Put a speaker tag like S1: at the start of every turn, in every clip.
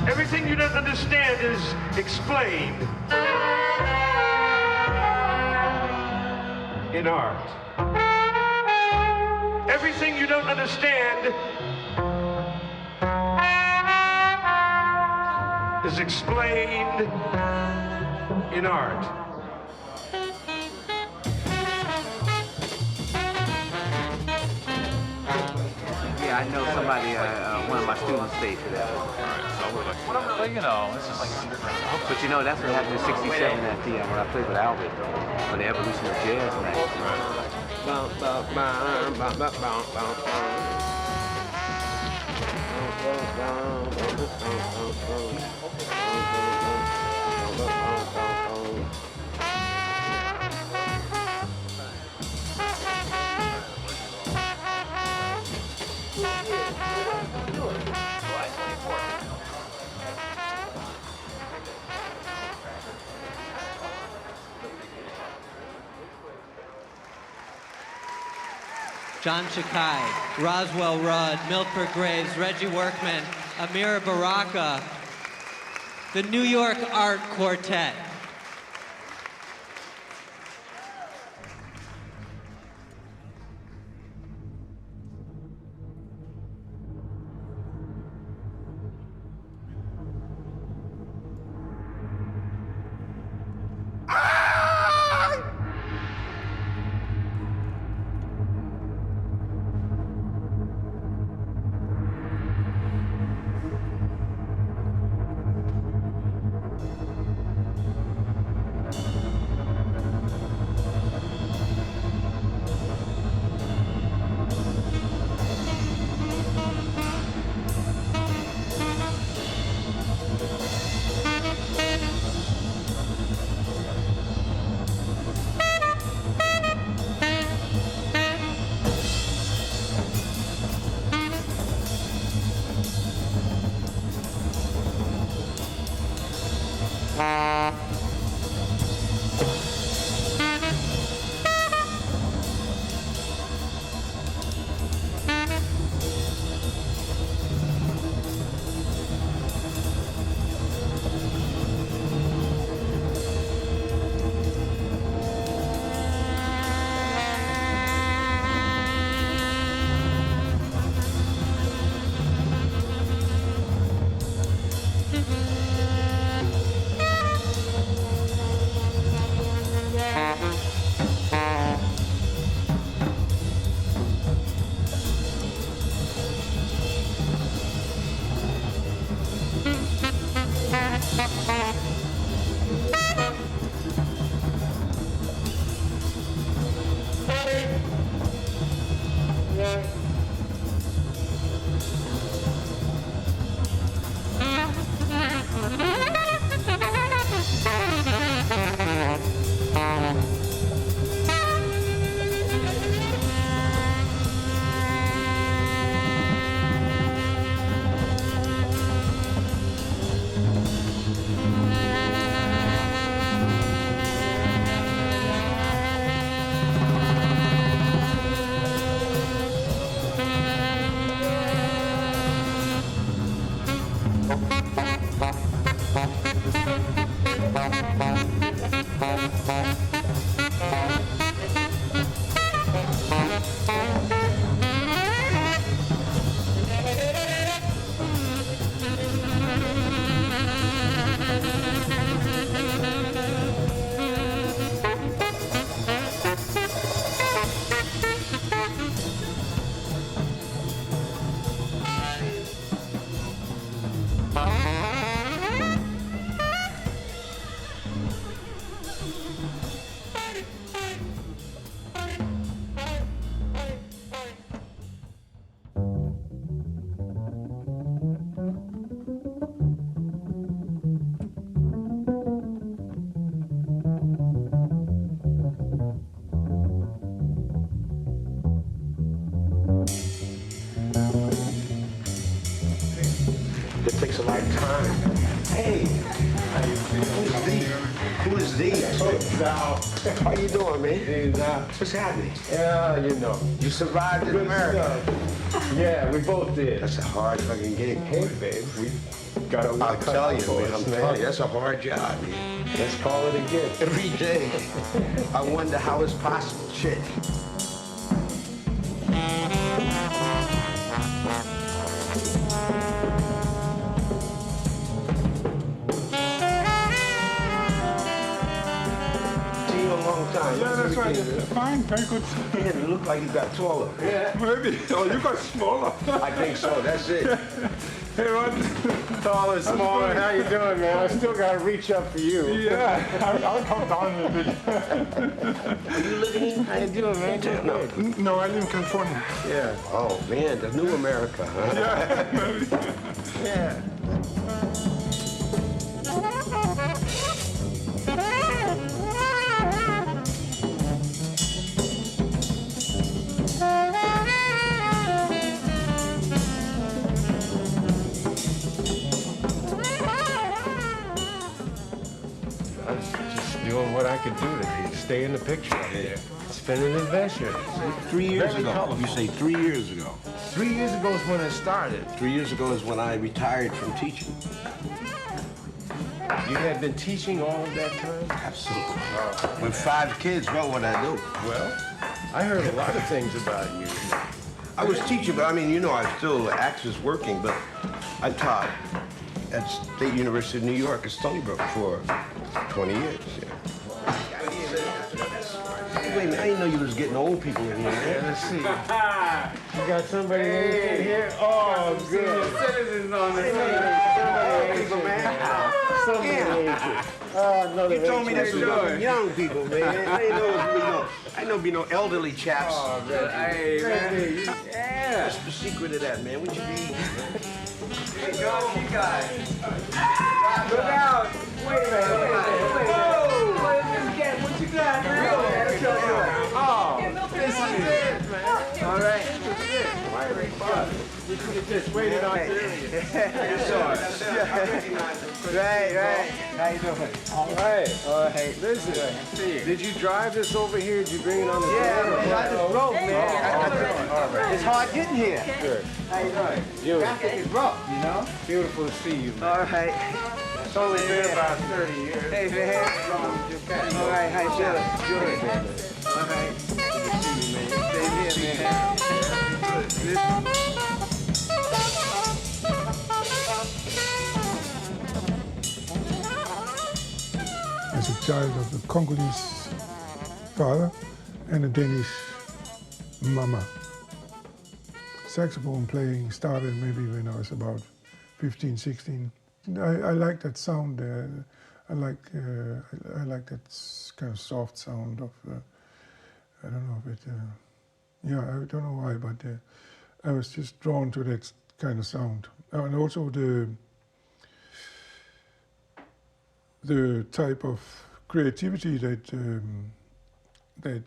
S1: Everything you don't understand is explained in art. Everything you don't understand is explained in art.
S2: Yeah, I know somebody, one of my students stayed for that.
S3: But you know, it's just like underground.
S2: But you know, that's what happened in '67 at the when I played with Albert for the evolution of jazz and that.
S4: John Chakai, Roswell Rudd, Milford Graves, Reggie Workman, Amira Baraka, the New York Art Quartet.
S5: my time. Hey, who is thee? How you doing, man? Hey, what's happening?
S6: Yeah, you know.
S5: You survived in America.
S6: Yeah, we both did.
S5: That's a hard fucking gig.
S6: Hey, babe, we got a lot
S5: I'll tell you, man. I'm telling you, that's a hard job, man.
S6: Let's call it a gift.
S5: Every day, I wonder how it's possible. Shit.
S6: Yeah, that's right. Fine, very good.
S5: Man, you look like you got taller.
S6: Yeah. Maybe. Oh, you got smaller.
S5: I think so, that's it.
S6: Hey, what? Taller, smaller, how you doing, man? I still got to reach up for you. Yeah, I'll come down a bit.
S5: Are you living in? How you doing, man?
S6: No, I live in California.
S5: Yeah. Oh, man, the new America, huh?
S6: Yeah, maybe.
S5: Yeah.
S6: Doing what I could do to stay in the picture. Yeah. It's been an adventure.
S5: 3 years ago. You say 3 years ago.
S6: 3 years ago is when it started.
S5: 3 years ago is when I retired from teaching.
S6: You had been teaching all of that time?
S5: Absolutely. With 5 kids, what would I do?
S6: Well, I heard a lot of things about you.
S5: I was teaching, but I mean, you know, I still access working, but I taught at State University of New York at Stony Brook for 20 years. Yeah. Wait a minute, I didn't know you was getting old people in here, man.
S6: Let's see. You got somebody in here? Oh, good. Citizens on the
S5: People, man.
S6: Somebody
S5: You told me this was for young people, man. I didn't know it'd be no elderly chaps.
S6: Oh, hey, man. Yeah.
S5: What's the secret of that, man? What you be eating, man?
S6: Hey, John, you guys. Look out. Wait a minute. Whoa. What you got, man? Oh, this is it, man. All right. We could have just waited on you. Right. How you doing? All right. Listen, did you drive this over here? Did you bring it on the road?
S5: Yeah, I just drove, man.
S6: It's hard getting here.
S5: Good.
S6: How you doing? Traffic is rough, you know? Beautiful to see you, man.
S5: All right.
S6: It's only been about 30 years.
S5: Hey, man.
S6: All right, how you feeling? Good, man.
S5: All right.
S6: Good to see you, man. Stay here, man.
S7: As a child of a Congolese father and a Danish mama. Saxophone playing started maybe when I was about 15, 16. I like that sound. I like that kind of soft sound of. I don't know if it. Yeah, I don't know why, but I was just drawn to that kind of sound, and also the type of creativity that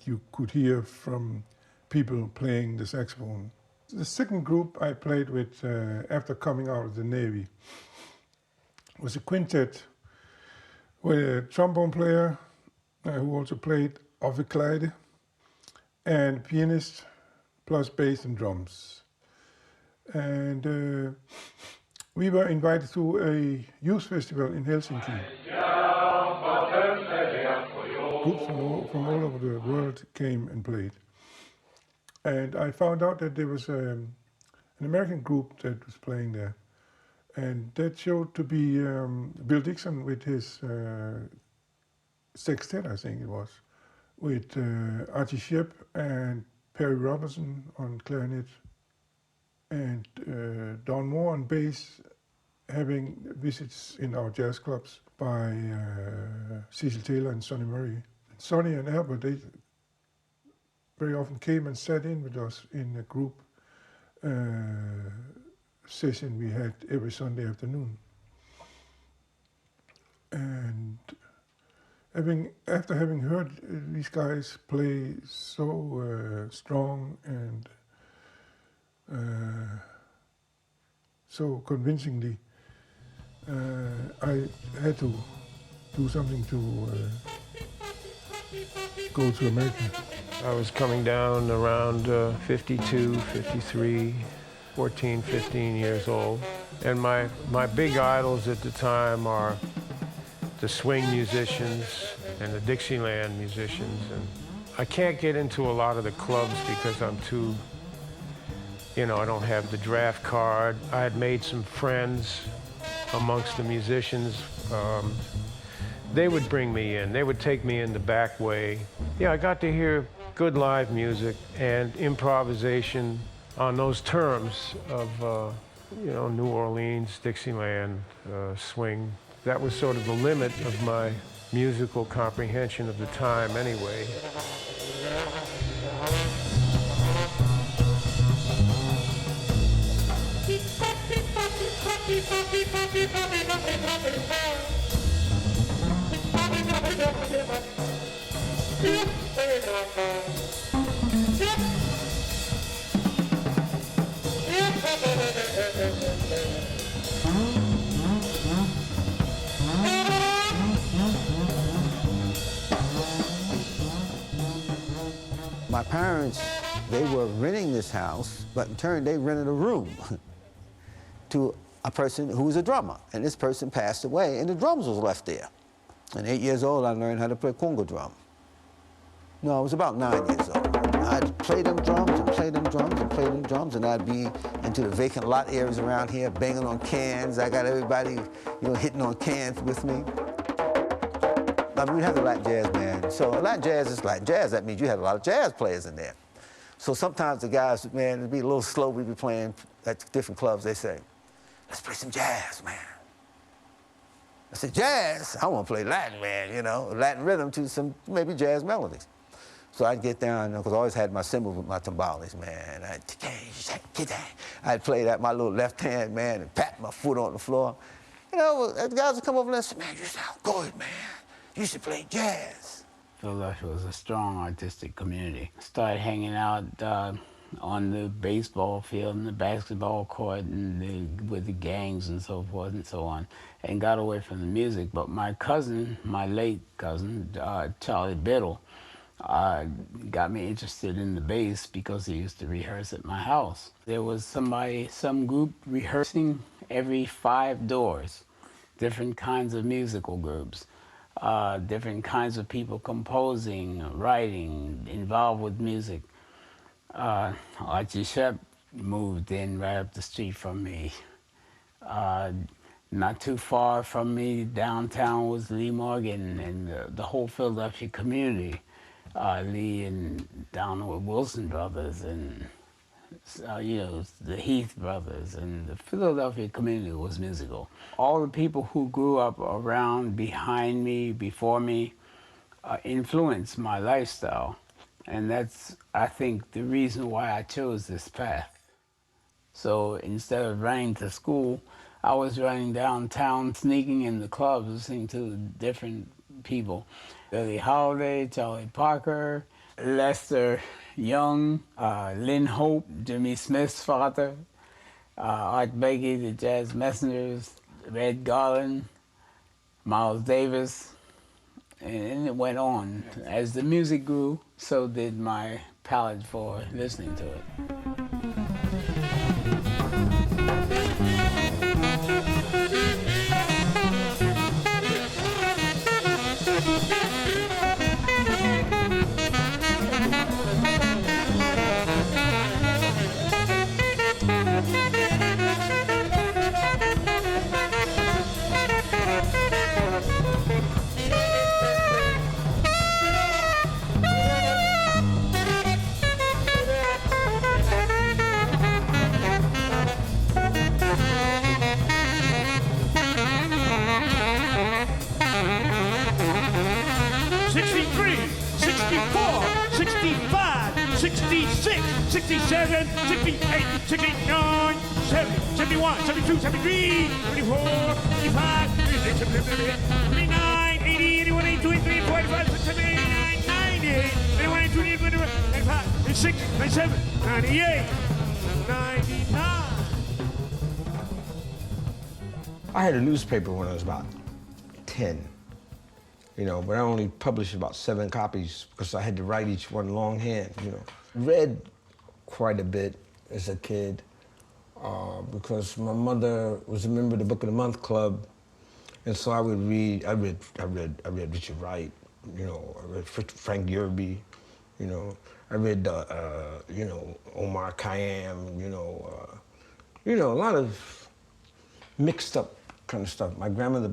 S7: you could hear from people playing the saxophone. The second group I played with after coming out of the Navy was a quintet with a trombone player who also played Avant-garde, and pianist plus bass and drums. And we were invited to a youth festival in Helsinki. Groups from all over the world came and played. And I found out that there was an American group that was playing there. And that showed to be Bill Dixon with his sextet, I think it was, with Archie Shepp and Perry Robertson on clarinet, and Don Moore on bass, having visits in our jazz clubs by Cecil Taylor and Sonny Murray. Sonny and Albert, they very often came and sat in with us in a group session we had every Sunday afternoon. And after having heard these guys play so strong and so convincingly, I had to do something to go to America.
S8: I was coming down around 52, 53, 14, 15 years old. And my big idols at the time are the swing musicians and the Dixieland musicians. And I can't get into a lot of the clubs because I'm too, I don't have the draft card. I had made some friends amongst the musicians. They would bring me in. They would take me in the back way. Yeah, I got to hear good live music and improvisation on those terms of, New Orleans, Dixieland, swing. That was sort of the limit of my musical comprehension of the time anyway.
S9: My parents, they were renting this house, but in turn they rented a room to a person who was a drummer. And this person passed away and the drums was left there. And 8 years old, I learned how to play conga drum. No, I was about 9 years old. I'd play them drums and play them drums and play them drums, and I'd be into the vacant lot areas around here, banging on cans. I got everybody, hitting on cans with me. I mean, we have the Latin jazz band. So Latin jazz is Latin jazz. That means you have a lot of jazz players in there. So sometimes the guys, man, it'd be a little slow. We'd be playing at different clubs. They say, let's play some jazz, man. I said, jazz? I want to play Latin, man, Latin rhythm to some maybe jazz melodies. So I'd get down, because I always had my cymbals with my timbales, man. I'd play that, my little left hand, man, and pat my foot on the floor. The guys would come over and say, man, you sound good, man. You should play jazz.
S10: Philadelphia was a strong artistic community. Started hanging out on the baseball field and the basketball court and with the gangs and so forth and so on, and got away from the music. But my cousin, my late cousin, Charlie Biddle, got me interested in the bass because he used to rehearse at my house. There was some group rehearsing every 5 doors, different kinds of musical groups. Different kinds of people composing, writing, involved with music. Archie Shepp moved in right up the street from me. Not too far from me, downtown was Lee Morgan and the whole Philadelphia community. Lee and Donald Wilson brothers and the Heath brothers, and the Philadelphia community was musical. All the people who grew up around, behind me, before me, influenced my lifestyle. And that's, I think, the reason why I chose this path. So instead of running to school, I was running downtown, sneaking in the clubs, listening to different people. Billie Holiday, Charlie Parker, Lester Young, Lynn Hope, Jimmy Smith's father, Art Blakey, the Jazz Messengers, Red Garland, Miles Davis, and it went on. As the music grew, so did my palate for listening to it.
S1: '67, '68, '69, '70, '71, '72, '73, '74, '75, '76, '79, '80, '81, '82, '83, '45, '67, '89, '98, '91, '92, '95, '96, '97, '98, '99.
S5: I had a newspaper when I was about 10, you know, but I only published about 7 copies because I had to write each one longhand, you know. Read quite a bit as a kid because my mother was a member of the Book of the Month Club, and so I would read. I read Richard Wright, you know. I read Frank Yerby, you know. I read you know, Omar Khayyam, you know, a lot of mixed up kind of stuff. My grandmother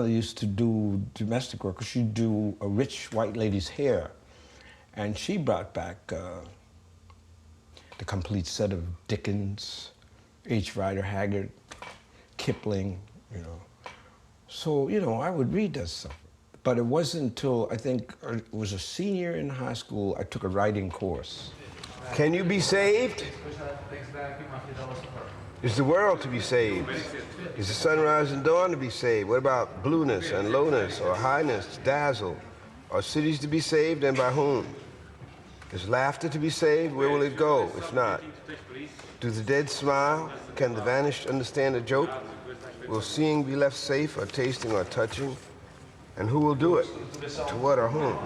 S5: used to do domestic work. She'd do a rich white lady's hair, and she brought back the complete set of Dickens, H. Rider Haggard, Kipling, you know. So, you know, I would read that stuff. But it wasn't until I think I was a senior in high school, I took a writing course. Can you be saved? Is the world to be saved? Is the sunrise and dawn to be saved? What about blueness and lowness or highness, dazzle? Are cities to be saved, and by whom? Is laughter to be saved? Where will it go, if not? Do the dead smile? Can the vanished understand a joke? Will seeing be left safe, or tasting, or touching? And who will do it? To what or whom?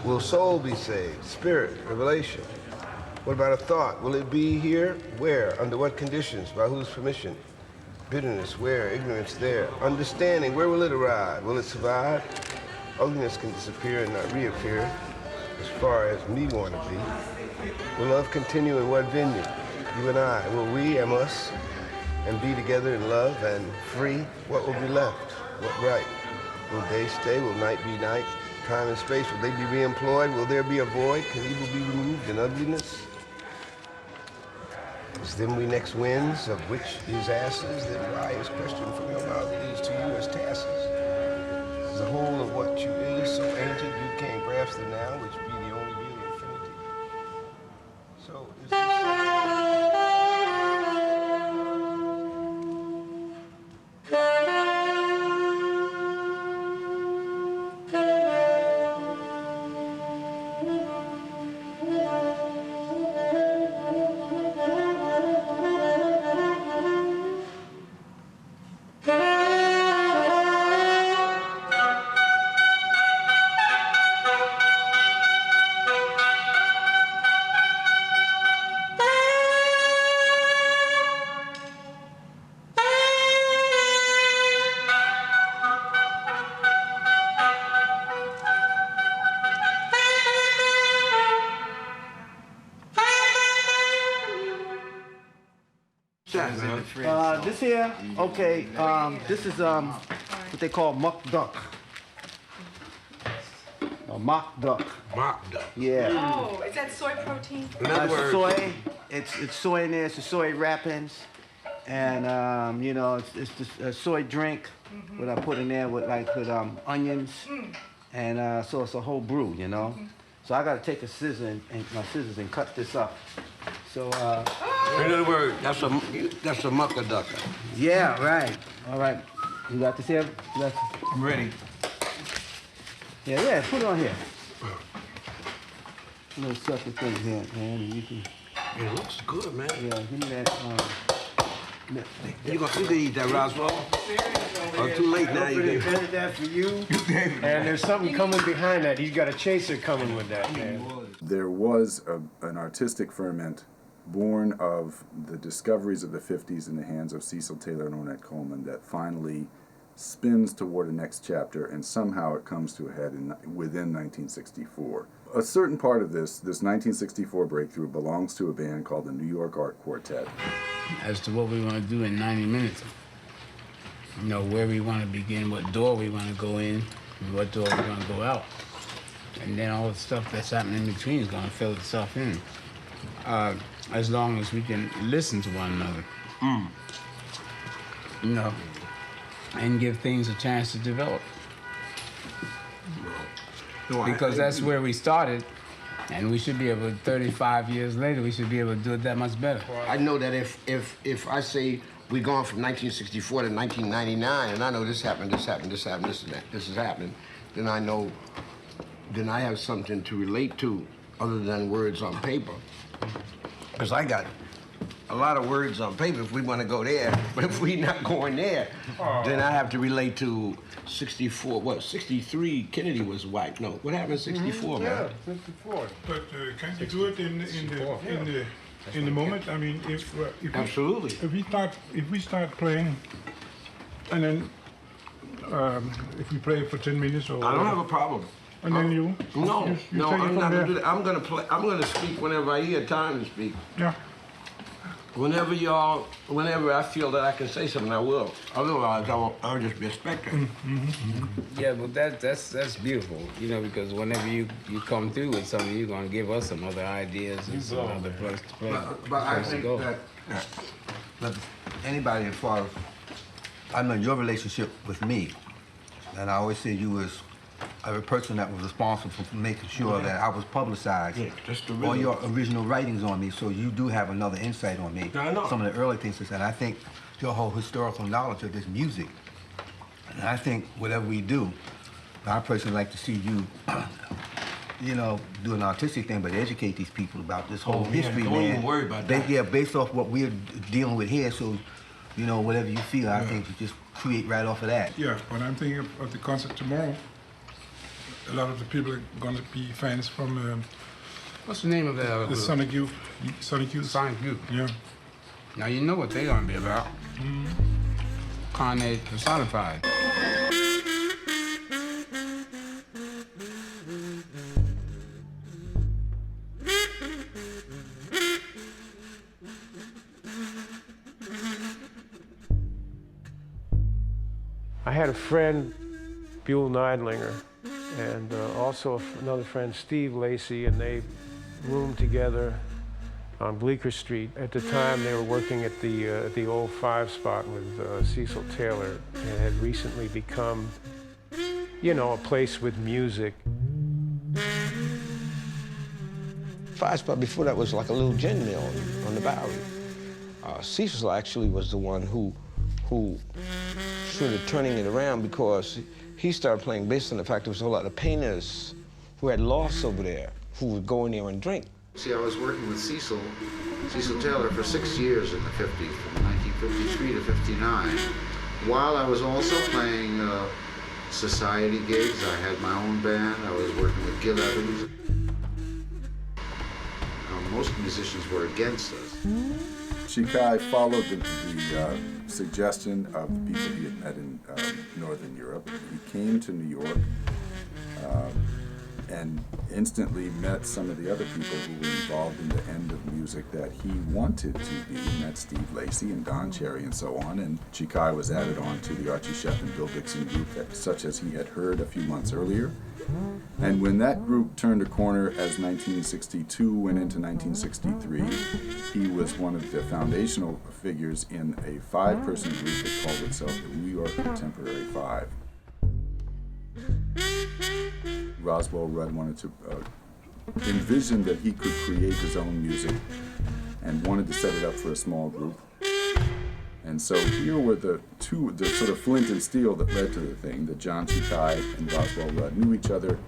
S5: Will soul be saved? Spirit, revelation? What about a thought? Will it be here? Where? Under what conditions? By whose permission? Bitterness, where? Ignorance, there. Understanding, where will it arrive? Will it survive? Ugliness can disappear and not reappear, as far as me want to be. Will love continue in what venue? You and I. Will we, am us, and be together in love and free? What will be left? What right? Will day stay? Will night be night? Time and space, will they be reemployed? Will there be a void? Can evil be removed and ugliness? Is them we next winds, of which is asses? Then why is question from your mouth is to you as tasses? Is the whole of what you is so ancient you can't grasp the now, which be the only real infinity? So is
S11: this here, okay, this is what they call muck duck. Mock duck.
S5: Mock duck.
S11: Yeah.
S12: Oh, is that soy protein?
S11: Soy. It's soy in there. It's the soy wrappings, and you know, it's just a soy drink. What I put in there with onions, and so it's a whole brew, you know. So I got to take a scissor and my scissors and cut this up. So.
S5: In other words, that's a mucker ducker.
S11: Yeah, right. All right. You got this here?
S5: I'm ready.
S11: Yeah, put it on here. A little sucker thing here, man. And you can.
S5: It looks good, man.
S11: Yeah, give me that.
S5: You can eat that, Roswell? Oh, too late now. You
S8: invented that for you. And there's something coming behind that. He's got a chaser coming with that, man.
S13: There was an artistic ferment born of the discoveries of the 50s in the hands of Cecil Taylor and Ornette Coleman that finally spins toward a next chapter, and somehow it comes to a head within 1964. A certain part of this 1964 breakthrough belongs to a band called the New York Art Quartet.
S10: As to what we want to do in 90 minutes, you know, where we want to begin, what door we want to go in, and what door we want to go out. And then all the stuff that's happening in between is going to fill itself in. As long as we can listen to one another. You know, and give things a chance to develop. Because that's where we started, and we should be able, 35 years later, we should be able to do it that much better.
S5: I know that if I say we're going from 1964 to 1999, and I know this happened, this happened, this happened, this is happening, then I know, then I have something to relate to other than words on paper. Because I got a lot of words on paper if we want to go there. But if we're not going there, then I have to relate to 64. What? 63. Kennedy was white. No. What happened in 64, man?
S7: Yeah, 64. But can't you do it in the moment? I mean, if
S5: absolutely.
S7: If we start playing, and then if we play for 10 minutes or
S5: I don't have a problem.
S7: And then you
S5: No,
S7: take it
S5: I'm
S7: from
S5: not
S7: there.
S5: gonna do that. I'm gonna play. I'm gonna speak whenever I hear time to speak.
S7: Yeah.
S5: Whenever I feel that I can say something, I will. Otherwise, I'll just be a spectator.
S10: Yeah, but that's beautiful, you know, because whenever you come through with something, you're gonna give us some other ideas and some other place to play.
S9: But I think that anybody as far as, I know your relationship with me, and I always say you was a person that was responsible for making sure that I was publicized.
S5: Yeah, just the
S9: all
S5: rhythm.
S9: your original writings on me, so you do have another insight on me.
S5: I know.
S9: Some of the early things that I think your whole historical knowledge of this music, and I think whatever we do, I personally like to see you, you know, do an artistic thing, but educate these people about this whole history,
S5: don't
S9: man.
S5: even worry about that.
S9: Yeah, based off what we're dealing with here, so, you know, whatever you feel, I think you just create right off of that.
S7: Yeah, when I'm thinking of the concert tomorrow, a lot of the people are going to be fans from
S10: What's the name of that?
S7: the Sonic Youth.
S10: Sonic Youth.
S7: Yeah.
S10: Now you know what they're gonna be about. Carnage personified.
S8: I had a friend, Buell Neidlinger, and also another friend, Steve Lacey, and they roomed together on Bleecker Street. At the time, they were working at the old Five Spot with Cecil Taylor, and had recently become, you know, a place with music.
S5: Five Spot before that was like a little gin mill on the Bowery. Cecil actually was the one who sort of turning it around, because he started playing based on the fact there was a whole lot of painters who had lost over there who would go in there and drink.
S14: See, I was working with Cecil Taylor for 6 years in the 50s, from 1953 to 59, while I was also playing society gigs. I had my own band. I was working with Gil Evans. Most musicians were against us.
S13: Chikai followed the suggestion of the people he had met in Northern Europe. He came to New York and instantly met some of the other people who were involved in the end of music that he wanted to be. He met Steve Lacey and Don Cherry and so on, and Chikai was added on to the Archie Shepp and Bill Dixon group, such as he had heard a few months earlier. And when that group turned a corner as 1962 went into 1963, he was one of the foundational figures in a 5-person group that called itself the New York Contemporary Five. Roswell Rudd wanted to envision that he could create his own music and wanted to set it up for a small group. And so here were the sort of flint and steel that led to the thing, that John Chikai and Roswell Rudd knew each other,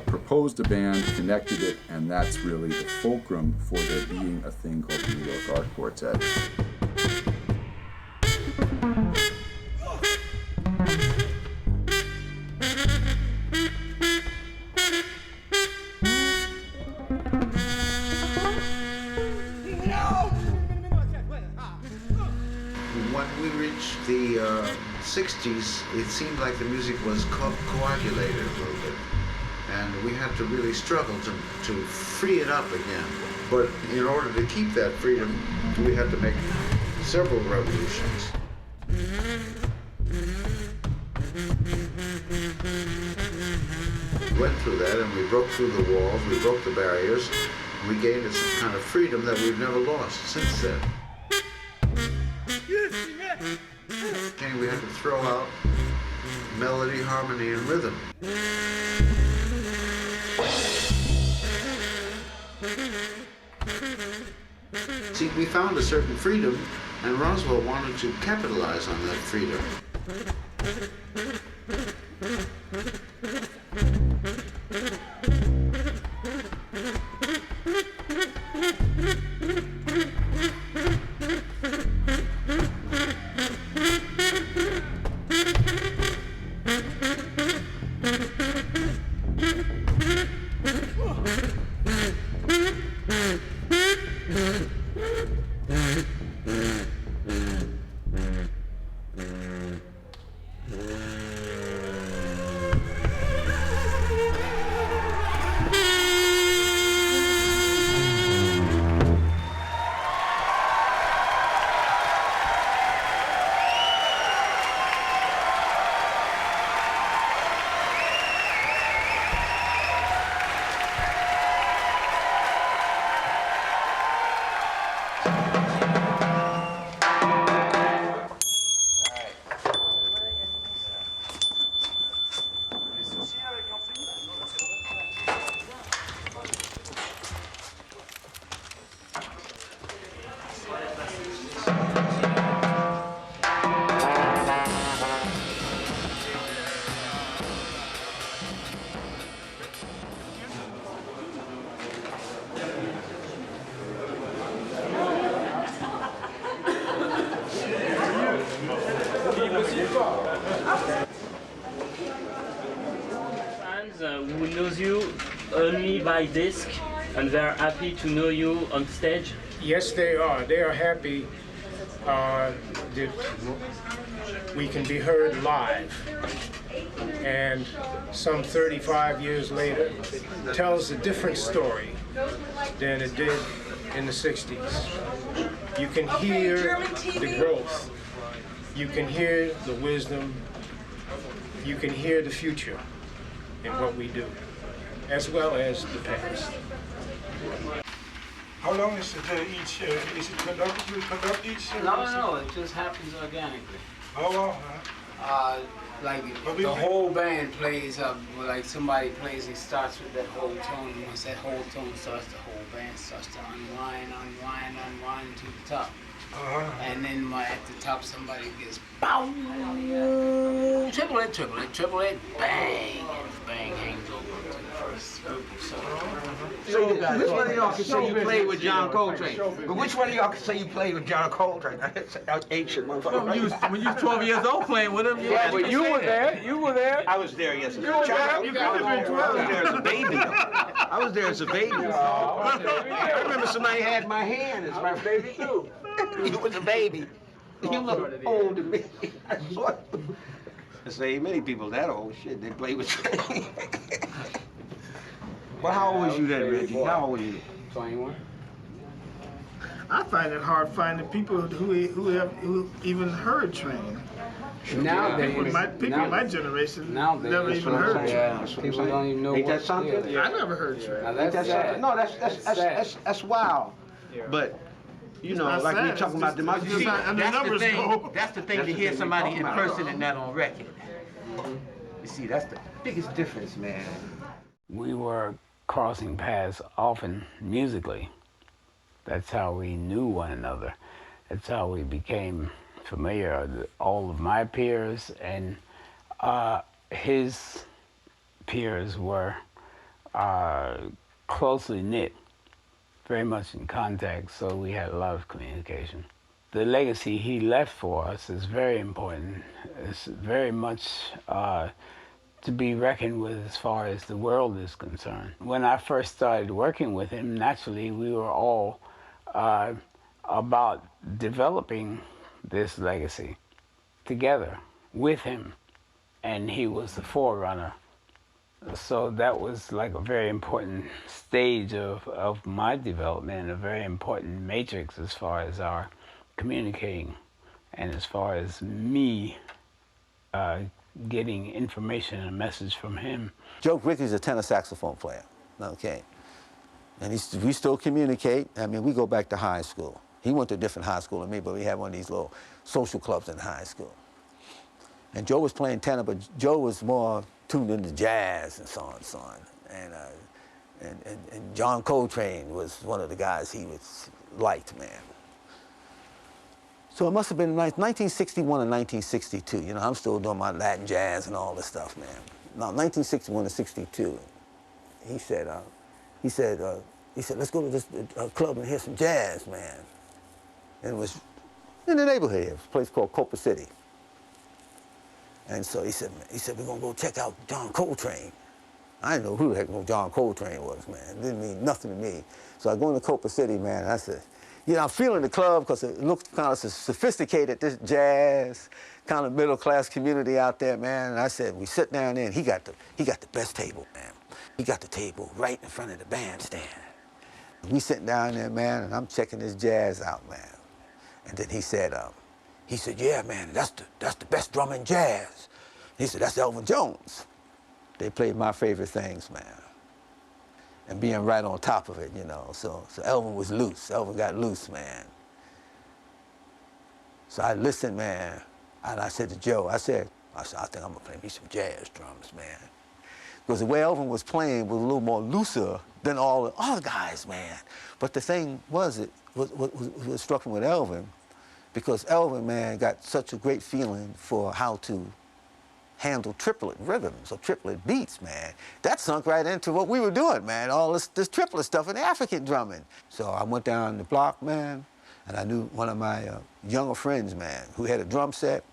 S13: proposed a band, connected it, and that's really the fulcrum for there being a thing called the New York Art Quartet.
S14: When we reached the 60s, it seemed like the music was coagulated a little bit. And we had to really struggle to free it up again. But in order to keep that freedom, we had to make several revolutions. We went through that and we broke through the walls, we broke the barriers, and we gained some kind of freedom that we've never lost since then. And we had to throw out melody, harmony, and rhythm. See, we found a certain freedom, and Roswell wanted to capitalize on that freedom.
S15: who knows you only by disc, and they're happy to know you on stage?
S16: Yes, they are. They are happy that we can be heard live. And some 35 years later, tells a different story than it did in the 60s. You can hear the growth. You can hear the wisdom. You can hear the future in what we do, as well as the past.
S7: How long is it each? Is it conducted? You conduct each?
S10: No, it just happens organically.
S7: Oh, wow.
S10: Like the whole band plays up, like somebody plays, he starts with that whole tone, and once that whole tone starts, the whole band starts to unwind to the top. And then at the top somebody gets bow, triple it, bang, and the bang hangs over to the first group.
S11: So which one of y'all can say you played with John Coltrane? But which one of y'all can say you played with John Coltrane? That's ancient motherfucker.
S2: When you was 12 years old playing with him,
S11: yeah, but you were
S2: there. You were there.
S11: I was there, yes.
S2: You were there. You could have been 12.
S11: I was there as a baby. I was there as a baby. I remember somebody had my hand as my baby too. He was a baby. You look old to me. I say many people that old shit, they play with Trey. Well, how old was you then, Reggie? How old were you?
S10: 21.
S16: I find it hard finding people who even heard Train.
S10: Nowadays,
S16: people in my generation
S10: nowadays,
S16: never even heard Train.
S10: Yeah, people don't even know.
S11: Ain't that something?
S16: I never heard Train.
S11: Ain't that something? No, that's wild. But you know, like we talking about the
S2: That's the thing to hear somebody in person and not on record. You see, that's the biggest difference, man.
S10: We were crossing paths often musically. That's how we knew one another. That's how we became familiar. All of my peers and his peers were closely knit, very much in contact, so we had a lot of communication. The legacy he left for us is very important. It's very much to be reckoned with as far as the world is concerned. When I first started working with him, naturally we were all about developing this legacy together with him, and he was the forerunner. So that was like a very important stage of my development, a very important matrix as far as our communicating and as far as me getting information and a message from him.
S9: Joe Gricky's a tenor saxophone player, okay? And we still communicate. I mean, we go back to high school. He went to a different high school than me, but we had one of these little social clubs in high school. And Joe was playing tenor, but Joe was more tuned into jazz and so on and so on. And John Coltrane was one of the guys he liked, man. So it must have been 1961 and 1962. You know, I'm still doing my Latin jazz and all this stuff, man. Now, 1961 to 62, he said, let's go to this club and hear some jazz, man. And it was in the neighborhood here, a place called Culper City. And so he said, we're gonna go check out John Coltrane. I didn't know who the heck John Coltrane was, man. It didn't mean nothing to me. So I go into Culper City, man, and I said, you know, I'm feeling the club because it looked kind of sophisticated, this jazz, kind of middle-class community out there, man. And I said, we sit down there, and he got the best table, man. He got the table right in front of the bandstand. We sitting down there, man, and I'm checking this jazz out, man. And then he said, yeah, man, that's the best drum in jazz. He said, that's Elvin Jones. They played my favorite things, man. And being right on top of it, you know. So Elvin was loose. Elvin got loose, man. So I listened, man, and I said to Joe, I think I'm gonna play me some jazz drums, man. Because the way Elvin was playing was a little more looser than all the other guys, man. But the thing was, what struck me with Elvin, because Elvin, man, got such a great feeling for how to handle triplet rhythms or triplet beats, man. That sunk right into what we were doing, man, all this triplet stuff in African drumming. So I went down the block, man, and I knew one of my younger friends, man, who had a drum set.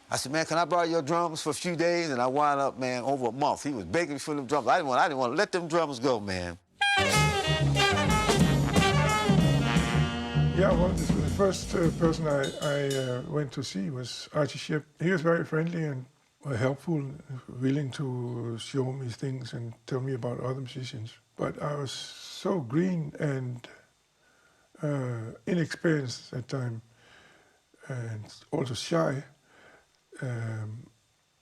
S9: I said, man, can I borrow your drums for a few days? And I wound up, man, over a month. He was begging me for them drums. I didn't want to let them drums go, man.
S7: Yeah, well, the first person I went to see was Archie Shepp. He was very friendly and helpful, willing to show me things and tell me about other musicians. But I was so green and inexperienced at that time, and also shy, and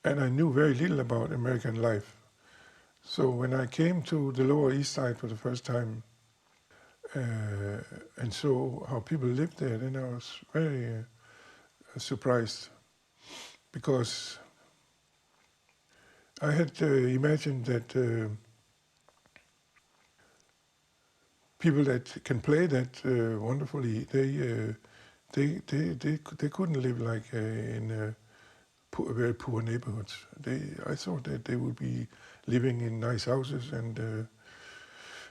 S7: I knew very little about American life. So when I came to the Lower East Side for the first time, and saw how people lived there, then I was very surprised, because I had imagined that people that can play that wonderfully, they couldn't live like in very poor neighborhoods. I thought that they would be living in nice houses and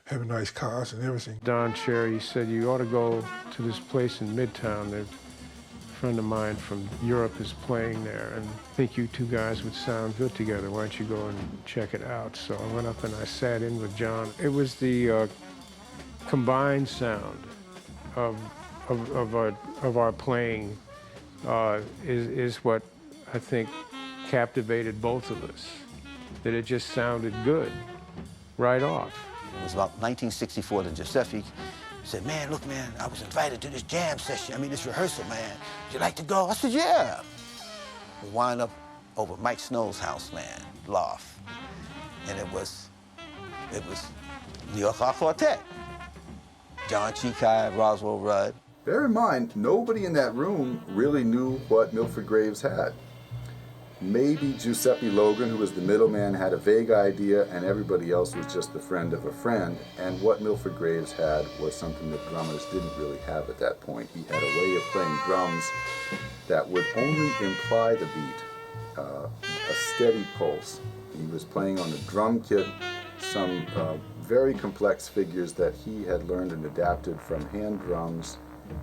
S7: have nice cars and everything.
S8: Don Cherry said, you ought to go to this place in Midtown. A friend of mine from Europe is playing there, and I think you two guys would sound good together. Why don't you go and check it out? So I went up and I sat in with John. It was the combined sound of our playing is what I think captivated both of us. That it just sounded good right off.
S9: It was about 1964 that Giuseppe said, man, look, man, I was invited to this jam session, this rehearsal, man. Would you like to go? I said, yeah. We wind up over Mike Snow's house, man, loft. And it was New York Art Quartet. John Chikai, Roswell Rudd.
S13: Bear in mind, nobody in that room really knew what Milford Graves had. Maybe Giuseppe Logan, who was the middleman, had a vague idea, and everybody else was just the friend of a friend. And what Milford Graves had was something that drummers didn't really have at that point. He had a way of playing drums that would only imply the beat, a steady pulse. He was playing on a drum kit some very complex figures that he had learned and adapted from hand drums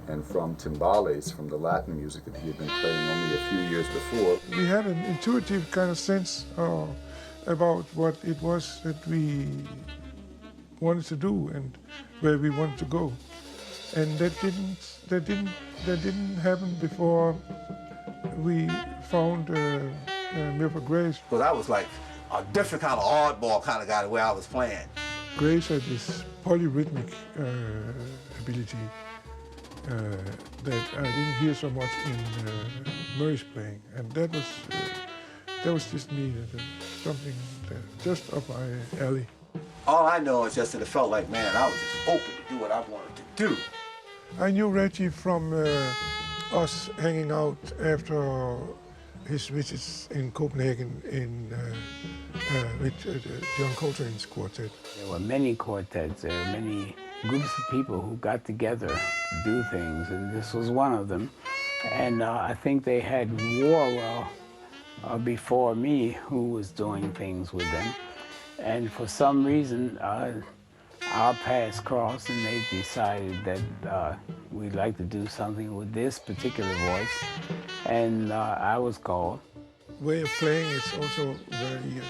S13: and from timbales, from the Latin music that he had been playing only a few years before.
S7: We had an intuitive kind of sense about what it was that we wanted to do and where we wanted to go, and that didn't happen before we found Milford Graves.
S9: Because I was like a different kind of oddball kind of guy the way I was playing.
S7: Graves had this polyrhythmic ability that I didn't hear so much in Murray's playing, and that was just me, something just up my alley.
S9: All I know is just that it felt like, man, I was just open to do what I wanted to do.
S7: I knew Reggie from us hanging out after his visits in Copenhagen with John Coltrane's quartet.
S10: There were many quartets, there were many groups of people who got together to do things, and this was one of them. And I think they had Warwell before me, who was doing things with them. And for some reason, our paths crossed, and they decided that we'd like to do something with this particular voice. And I was called.
S7: Way of playing is also very,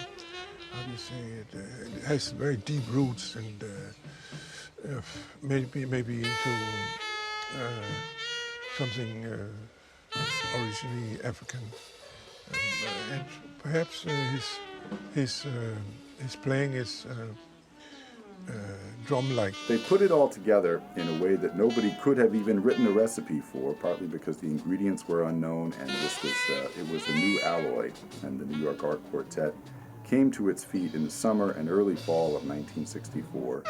S7: how do you say it has very deep roots, and maybe into something originally African, and perhaps his playing is drum-like.
S13: They put it all together in a way that nobody could have even written a recipe for, partly because the ingredients were unknown, and it was a new alloy, and the New York Art Quartet came to its feet in the summer and early fall of 1964.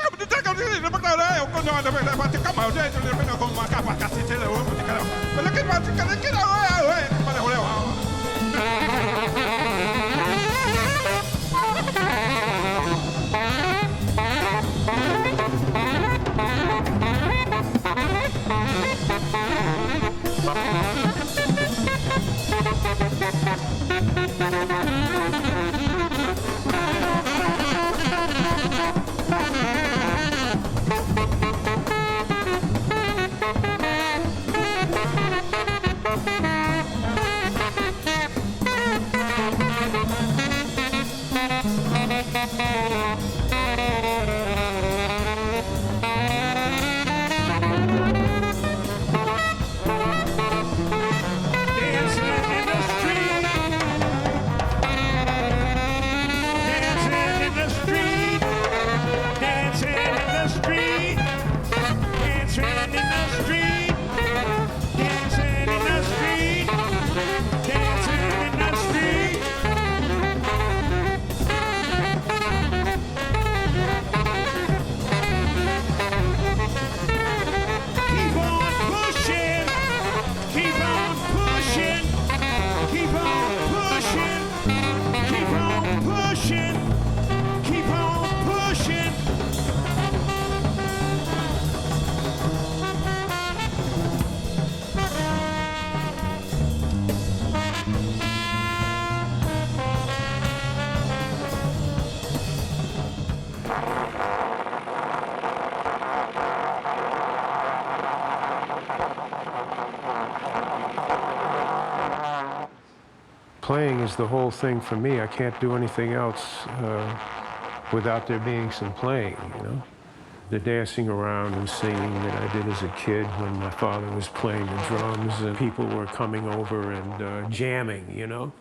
S8: playing is the whole thing for me. I can't do anything else without there being some playing, you know? The dancing around and singing that I did as a kid when my father was playing the drums and people were coming over and jamming, you know?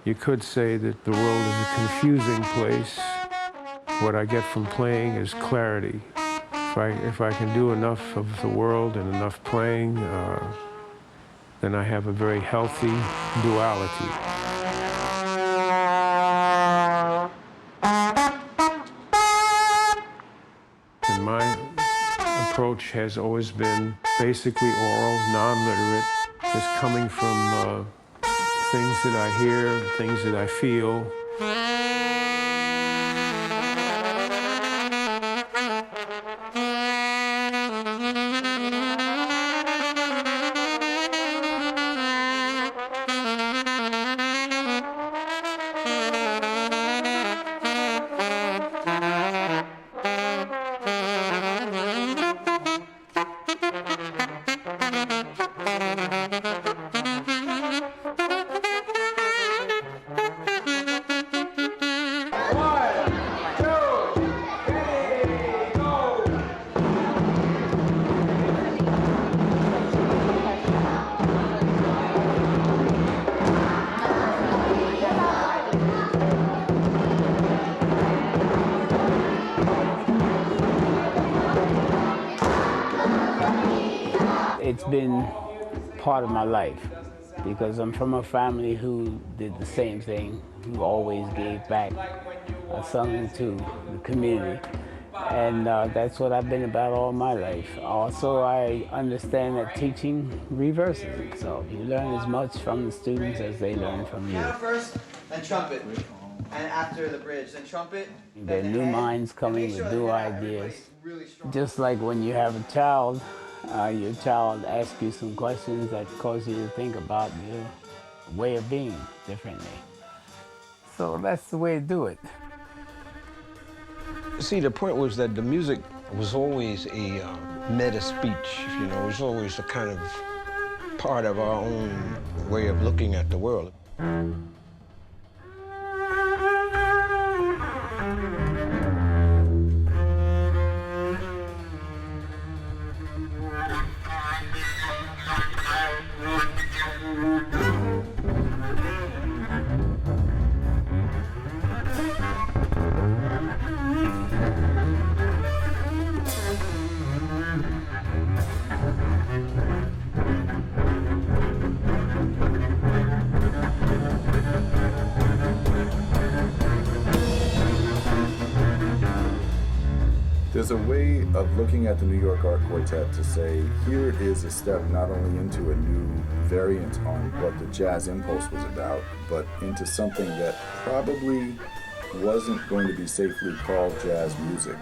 S8: You could say that the world is a confusing place. What I get from playing is clarity. If I can do enough of the world and enough playing, then I have a very healthy duality. And my approach has always been basically oral, non-literate, just coming from things that I hear, things that I feel.
S10: It's been part of my life because I'm from a family who did the same thing, who always gave back something to the community. And that's what I've been about all my life. Also, I understand that teaching reverses it. So you learn as much from the students as they learn from you.
S17: Piano first, then trumpet. And after the bridge, then trumpet.
S10: There are new minds coming with new ideas. Just like when you have a child, your child asks you some questions that cause you to think about your way of being differently. So that's the way to do it.
S5: See, the point was that the music was always a meta speech, you know, it was always a kind of part of our own way of looking at the world.
S13: There's a way of looking at the New York Art Quartet to say, here is a step not only into a new variant on what the jazz impulse was about, but into something that probably wasn't going to be safely called jazz music.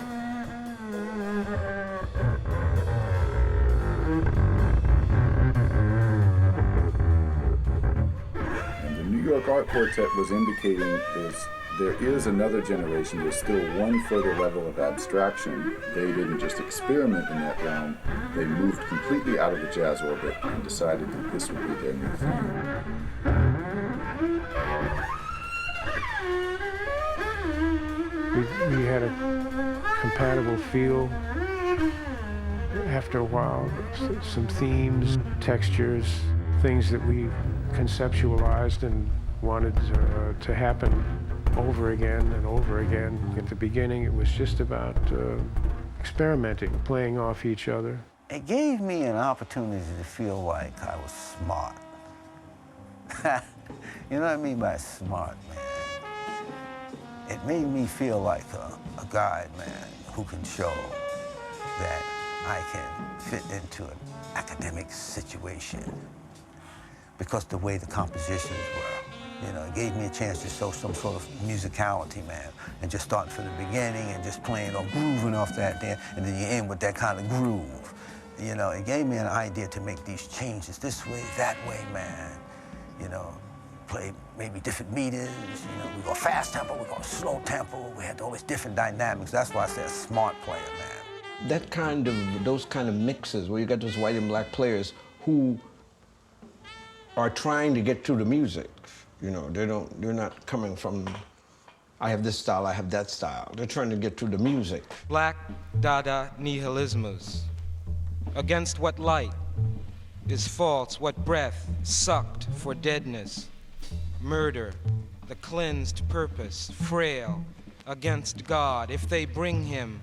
S13: And the New York Art Quartet was indicating there is another generation, there's still one further level of abstraction. They didn't just experiment in that realm, they moved completely out of the jazz orbit and decided that this would be their new thing.
S8: We had a compatible feel. After a while, some themes, textures, things that we conceptualized and wanted to happen over again and over again. At the beginning, it was just about experimenting, playing off each other.
S9: It gave me an opportunity to feel like I was smart. You know what I mean by smart, man? It made me feel like a guy, man, who can show that I can fit into an academic situation because the way the compositions were. You know, it gave me a chance to show some sort of musicality, man, and just starting from the beginning and just playing or grooving off that there, and then you end with that kind of groove. You know, it gave me an idea to make these changes this way, that way, man. You know, play maybe different meters, you know, we go fast tempo, we go slow tempo, we had all these different dynamics. That's why I said smart player, man.
S5: those kind of mixes where you got those white and black players who are trying to get through the music. You know, they're not coming from, I have this style, I have that style. They're trying to get through the music.
S18: Black Dada nihilismus. Against what light is false, what breath sucked for deadness. Murder, the cleansed purpose, frail, against God. If they bring him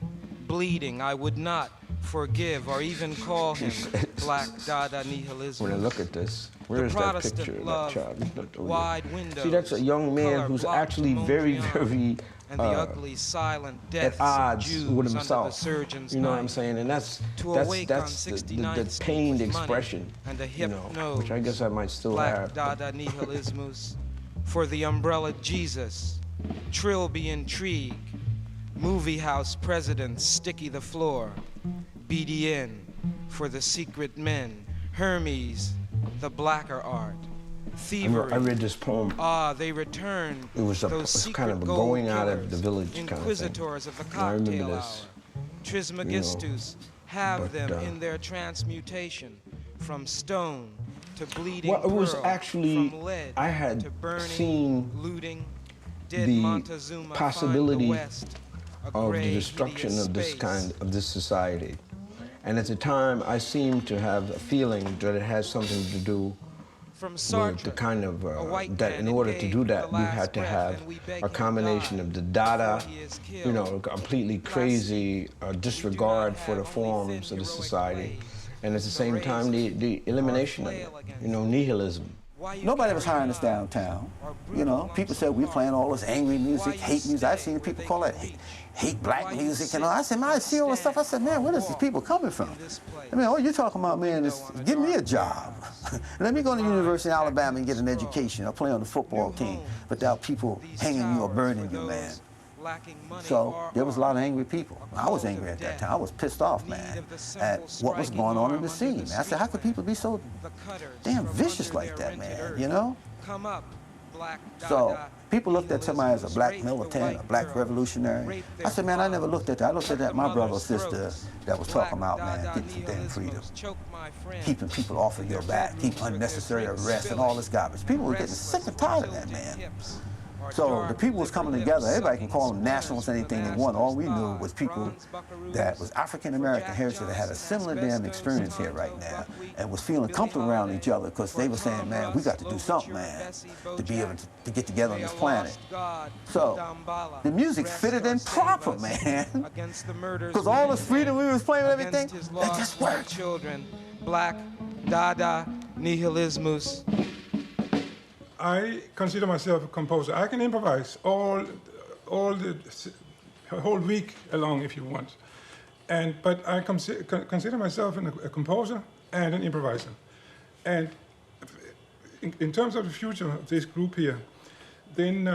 S18: bleeding, I would not forgive or even call him Black Dada nihilismus.
S5: When I look at this, where is that picture of that child? He's not over
S18: wide
S5: there.
S18: windows,
S5: See, that's a young man who's actually very, very
S18: and the ugly, silent
S5: at odds
S18: Jews
S5: with
S18: under
S5: himself.
S18: the surgeon's
S5: you know what I'm
S18: knife.
S5: saying? And that's the pained expression,
S18: and a hip
S5: nose, which I guess I might still have.
S18: Black Dada nihilismus. For the umbrella Jesus, Trilby intrigue, movie house president sticky the floor, BDN for the secret men, Hermes, the blacker art, thievery.
S5: I read this poem.
S18: They return.
S5: It was kind of a going out of the village kind of thing.
S18: Inquisitors of the
S5: I remember
S18: cocktail hour,
S5: this.
S18: Trismegistus, have them in their transmutation from stone to bleeding
S5: well, it was
S18: pearl,
S5: actually,
S18: from lead
S5: I had
S18: to burning,
S5: seen
S18: looting, dead
S5: the
S18: Montezuma
S5: possibility
S18: find the West,
S5: of the destruction of this society. And at the time, I seemed to have a feeling that it had something to do with the kind of, that in order to do that, we had to have a combination of the Dada, you know, completely crazy disregard for the forms of the society, and at the same time, the elimination of it, you know, nihilism.
S9: Nobody was hiring us downtown. You know, people said we're playing all this angry music, hate music. I've seen people call that hate black music and all. I said, man, I see all this stuff. I said, man, where is these people coming from? I mean, all you're talking about, man, is give me a job. Let me go to the University of Alabama and get an education or play on the football team without people hanging you or burning you, man. So there was a lot of angry people. I was angry at that time. I was pissed off, man, at what was going on in the scene, man. I said, how could people be so damn vicious like that, man, you know? So people looked at somebody as a black militant, a black revolutionary. I said, man, I never looked at that. I looked at that my brother or sister that was talking about, man, getting some damn freedom, keeping people off of your back, keep unnecessary arrests and all this garbage. People were getting sick and tired of that, man. So the people was coming together. Everybody can call them nationalists, anything they want. All we knew was people that was African-American heritage that had a similar damn experience here right now and was feeling comfortable around each other because they were saying, man, we got to do something, man, to be able to get together on this planet. So the music fitted in proper, man, because all this freedom we was playing with everything, that just worked.
S18: Black Dada nihilismus.
S7: I consider myself a composer. I can improvise all the whole week along if you want. But I consider myself a composer and an improviser. And in terms of the future of this group here, then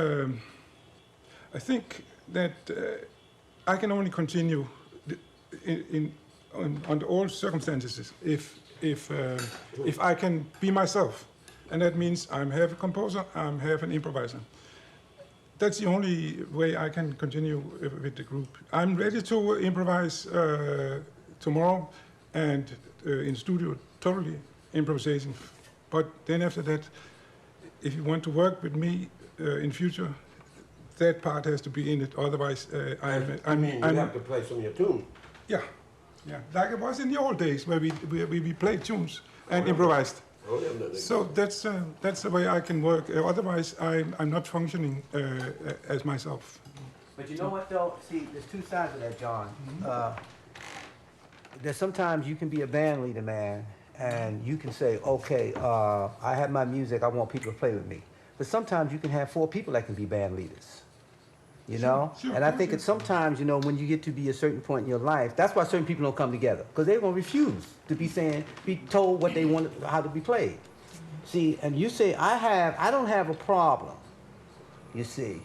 S7: I think that I can only continue under all circumstances if I can be myself. And that means I'm half a composer, I'm half an improviser. That's the only way I can continue with the group. I'm ready to improvise tomorrow and in studio, totally improvisation. But then after that, if you want to work with me in future, that part has to be in it. Otherwise,
S19: you have to play some of your tunes.
S7: Yeah, like it was in the old days where we played tunes and improvised. So that's the way I can work. Otherwise, I'm not functioning as myself.
S11: But you know what, though? See, there's two sides of that, John. There's sometimes you can be a band leader, man, and you can say, okay, I have my music, I want people to play with me. But sometimes you can have 4 people that can be band leaders. You know?
S7: Sure,
S11: and I think it's sometimes, you know, when you get to be a certain point in your life, that's why certain people don't come together. Because they're going to refuse to be told what they want, how to be played. See, and you say, I don't have a problem, you see.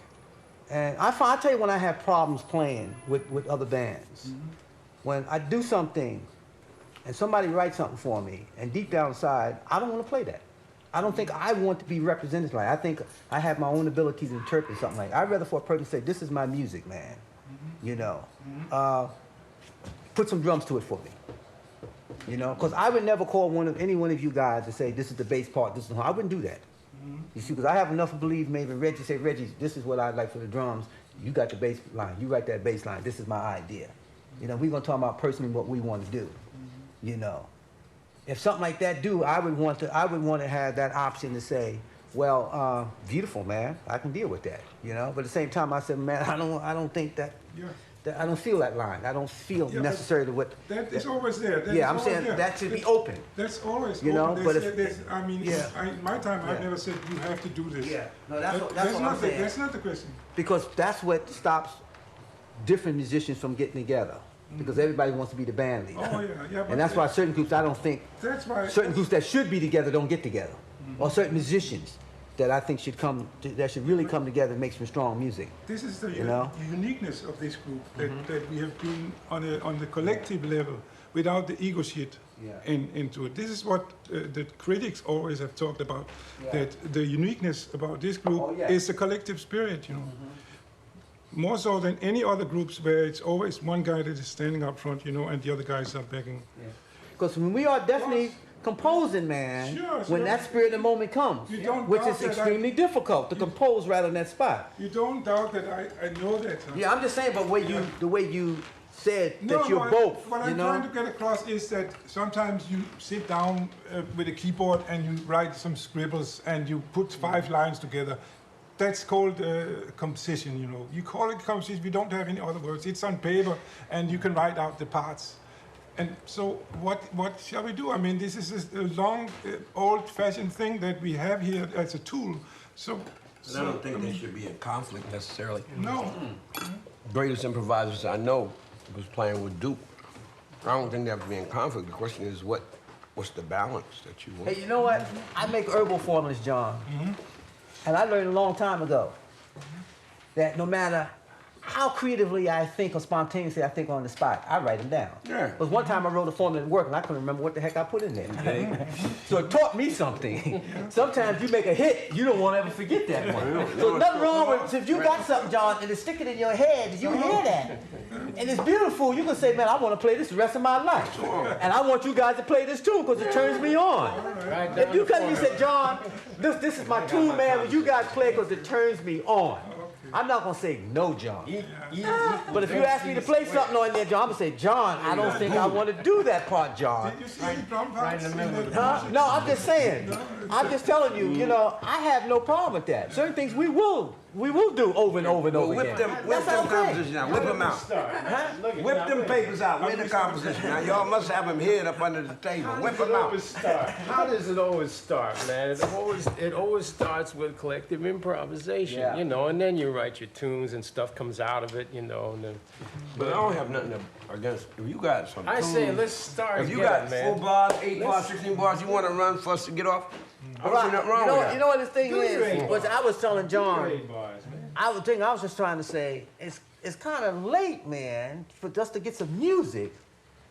S11: And I'll tell you when I have problems playing with other bands. Mm-hmm. When I do something and somebody writes something for me, and deep down inside, I don't want to play that. I don't think I want to be represented like that. I think I have my own ability to interpret something like that. I'd rather for a person to say, this is my music, man. Mm-hmm. You know.
S9: put some drums to it for me. You know, because I would never call any one of you guys to say, this is the bass part, this is the horn. I wouldn't do that. You see, because I have enough to believe maybe Reggie say, Reggie, this is what I'd like for the drums. You got the bass line. You write that bass line. This is my idea. You know, we're going to talk about personally what we want to do. You know, if something like that I would want to have that option to say, well, beautiful, man. I can deal with that. You know, but at the same time, I said, man, I don't think that. Yeah. I don't feel that line. I don't feel necessarily what.
S7: It's always there.
S9: I'm saying that should be open.
S7: That's always
S9: you know,
S7: open.
S9: But
S7: in my time, I've never said you have to do this.
S9: Yeah, no, that's what I'm saying.
S7: That's not the question.
S9: Because that's what stops different musicians from getting together. Because everybody wants to be the band leader.
S7: Oh yeah.
S9: And that's why certain groups, I don't think, certain groups that should be together don't get together, or certain musicians that I think that should really come together and make some strong music.
S7: This is the uniqueness of this group, that we have been on the collective level without the ego shit into it. This is what the critics always have talked about, that the uniqueness about this group is the collective spirit, you know. More so than any other groups where it's always one guy that is standing up front, you know, and the other guys are backing.
S9: Because when we are definitely composing, man, when that spirit of the moment comes, which is extremely difficult to compose right on that spot.
S7: You don't doubt that I know that. Huh?
S9: Yeah, I'm just saying, but the way you said that you're both.
S7: What I'm trying to get across is that sometimes you sit down with a keyboard and you write some scribbles and you put 5 lines together. That's called composition, you know. You call it composition, we don't have any other words. It's on paper and you can write out the parts. And so what shall we do? I mean, this is a long, old-fashioned thing that we have here as a tool. So
S19: I don't think they should be in conflict necessarily.
S7: No.
S19: Greatest improvisers I know was playing with Duke. I don't think they have to be in conflict. The question is what's the balance that you want?
S9: Hey, you know what? I make herbal formulas, John. And I learned a long time ago that no matter how creatively I think or spontaneously I think on the spot, I write them down. Yeah. Because one time I wrote a formula at work and I couldn't remember what the heck I put in there. Okay. So it taught me something. Sometimes you make a hit, you don't want to ever forget that one. So nothing wrong with, if you got something, John, and it's sticking in your head, you hear that. And it's beautiful, you can say, man, I want to play this the rest of my life. And I want you guys to play this too, because it turns me on. If you come to me and say, John, this is my tune, man, will you guys play because it turns me on. I'm not going to say no, John. But if you ask me to play something on there, John, I'm going to say, John, I don't think I want to do that part, John.
S7: Did you see the drum parts?
S9: No, I'm just saying. I'm just telling you, you know, I have no problem with that. Certain things we will do over and over and over
S19: again. Whip them compositions out. Whip them out. Whip them papers out. Where the composition? Now, y'all must have them hid up under the table. Whip them out.
S8: How does it always start, man? It always starts with collective improvisation, you know, and then you write your tunes and stuff comes out of it, you know. And then,
S19: but I don't have nothing against, if you got some tunes,
S8: say let's start.
S19: If you got 4 bars, 8 bars, 16 bars, you want to run for us to get off?
S9: You know what this thing is? Which I was telling John. I was just trying to say, it's kind of late, man, for us to get some music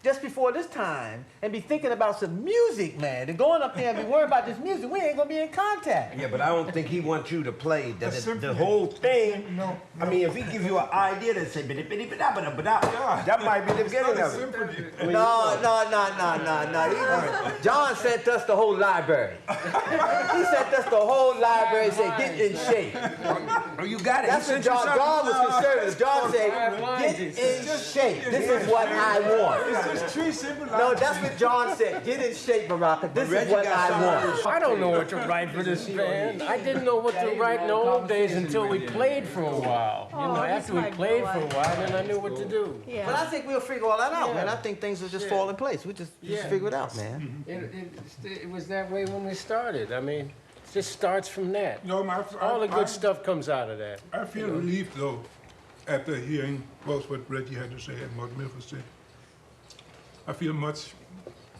S9: just before this time and be thinking about some music, man. And going up there and be worried about this music, we ain't gonna be in contact.
S19: Yeah, but I don't think he wants you to play the whole thing. No. I mean, if he gives you an idea that say that might be the beginning of it.
S9: No. John sent us the whole library. He sent us the whole library and said, get in shape.
S19: Oh, you got it.
S9: That's what John was conservative. John said, get in shape. This is what I want. No, that's what John said. Get in shape, Baraka. This is what I want.
S8: I don't know what to write for this band. I didn't know what to write in the old days until we played for a while. You know, after we played for a while, then I knew what to do.
S9: Yeah. But I think we'll figure all that out, man. I think things will just fall in place. We just figure it out, man.
S8: It was that way when we started. I mean, it just starts from that.
S7: No,
S8: all the good stuff comes out of that.
S7: I feel relieved, though, after hearing both what Reggie had to say and what Milford said. I feel much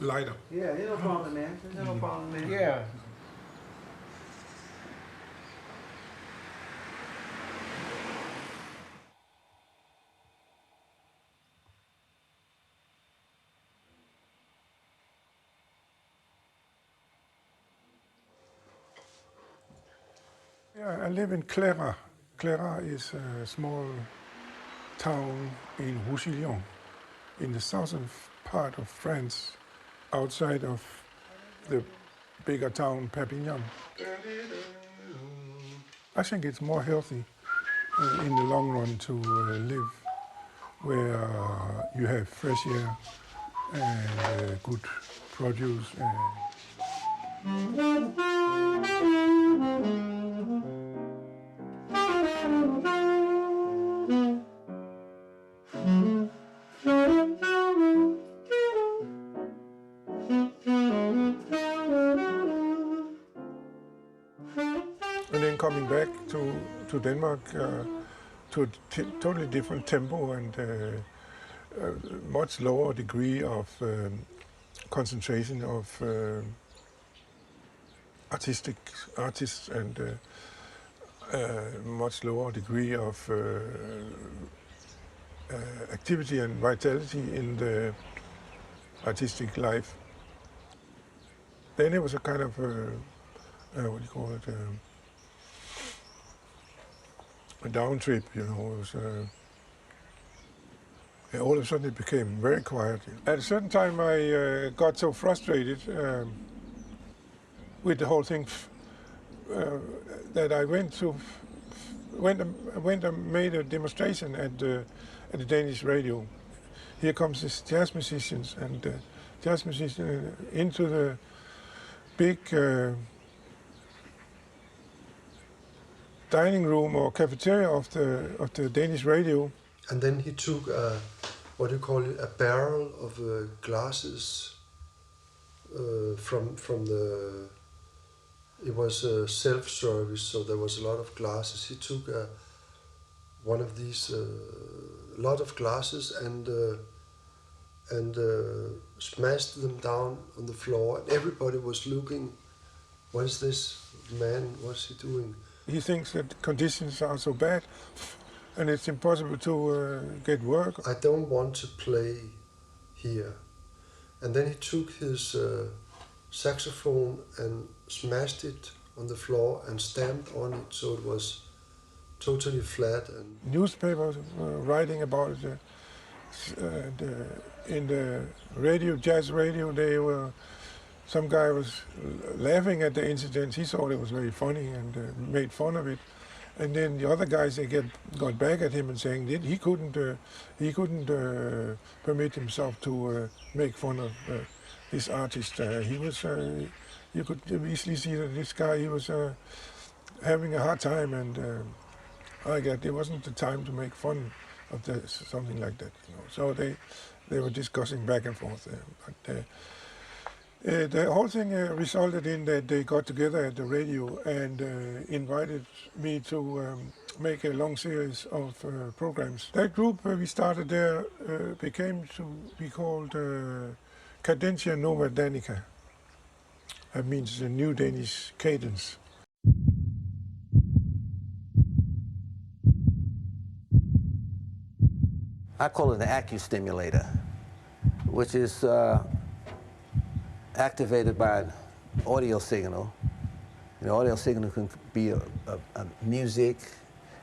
S7: lighter.
S9: Yeah, there's no problem, man. There's no problem, man.
S8: Yeah.
S7: Yeah, I live in Clara. Clara is a small town in Roussillon. in the southern part of France, outside of the bigger town Perpignan. I think it's more healthy in the long run to live where you have fresh air and good produce. And then coming back to Denmark to a totally different tempo and much lower degree of concentration of artists and much lower degree of activity and vitality in the artistic life. Then it was a kind of what do you call it? A down trip, you know. It was, all of a sudden it became very quiet. At a certain time I got so frustrated with the whole thing that I went and made a demonstration at the Danish radio. Here comes this jazz musicians and jazz musicians into the big dining room or cafeteria of the Danish radio.
S20: And then he took what do you call it, a barrel of glasses from the. It was self-service, so there was a lot of glasses. He took one of these lot of glasses and smashed them down on the floor, and everybody was looking. What is this man? What's he doing?
S7: He thinks that conditions are so bad and it's impossible to get work.
S20: I don't want to play here. And then he took his saxophone and smashed it on the floor and stamped on it so it was totally flat. And
S7: newspapers were writing about it. In the radio, jazz radio, some guy was laughing at the incident. He thought it was very funny and made fun of it. And then the other guys, they got back at him and saying that he couldn't permit himself to make fun of this artist. He was, you could easily see that this guy, he was having a hard time, and I guess it wasn't the time to make fun of something like that. You know. So they were discussing back and forth. The whole thing resulted in that they got together at the radio and invited me to make a long series of programs. That group we started there became to be called Cadentia Nova Danica. That means the new Danish cadence.
S9: I call it an acustimulator, which is activated by an audio signal. An audio signal can be a music,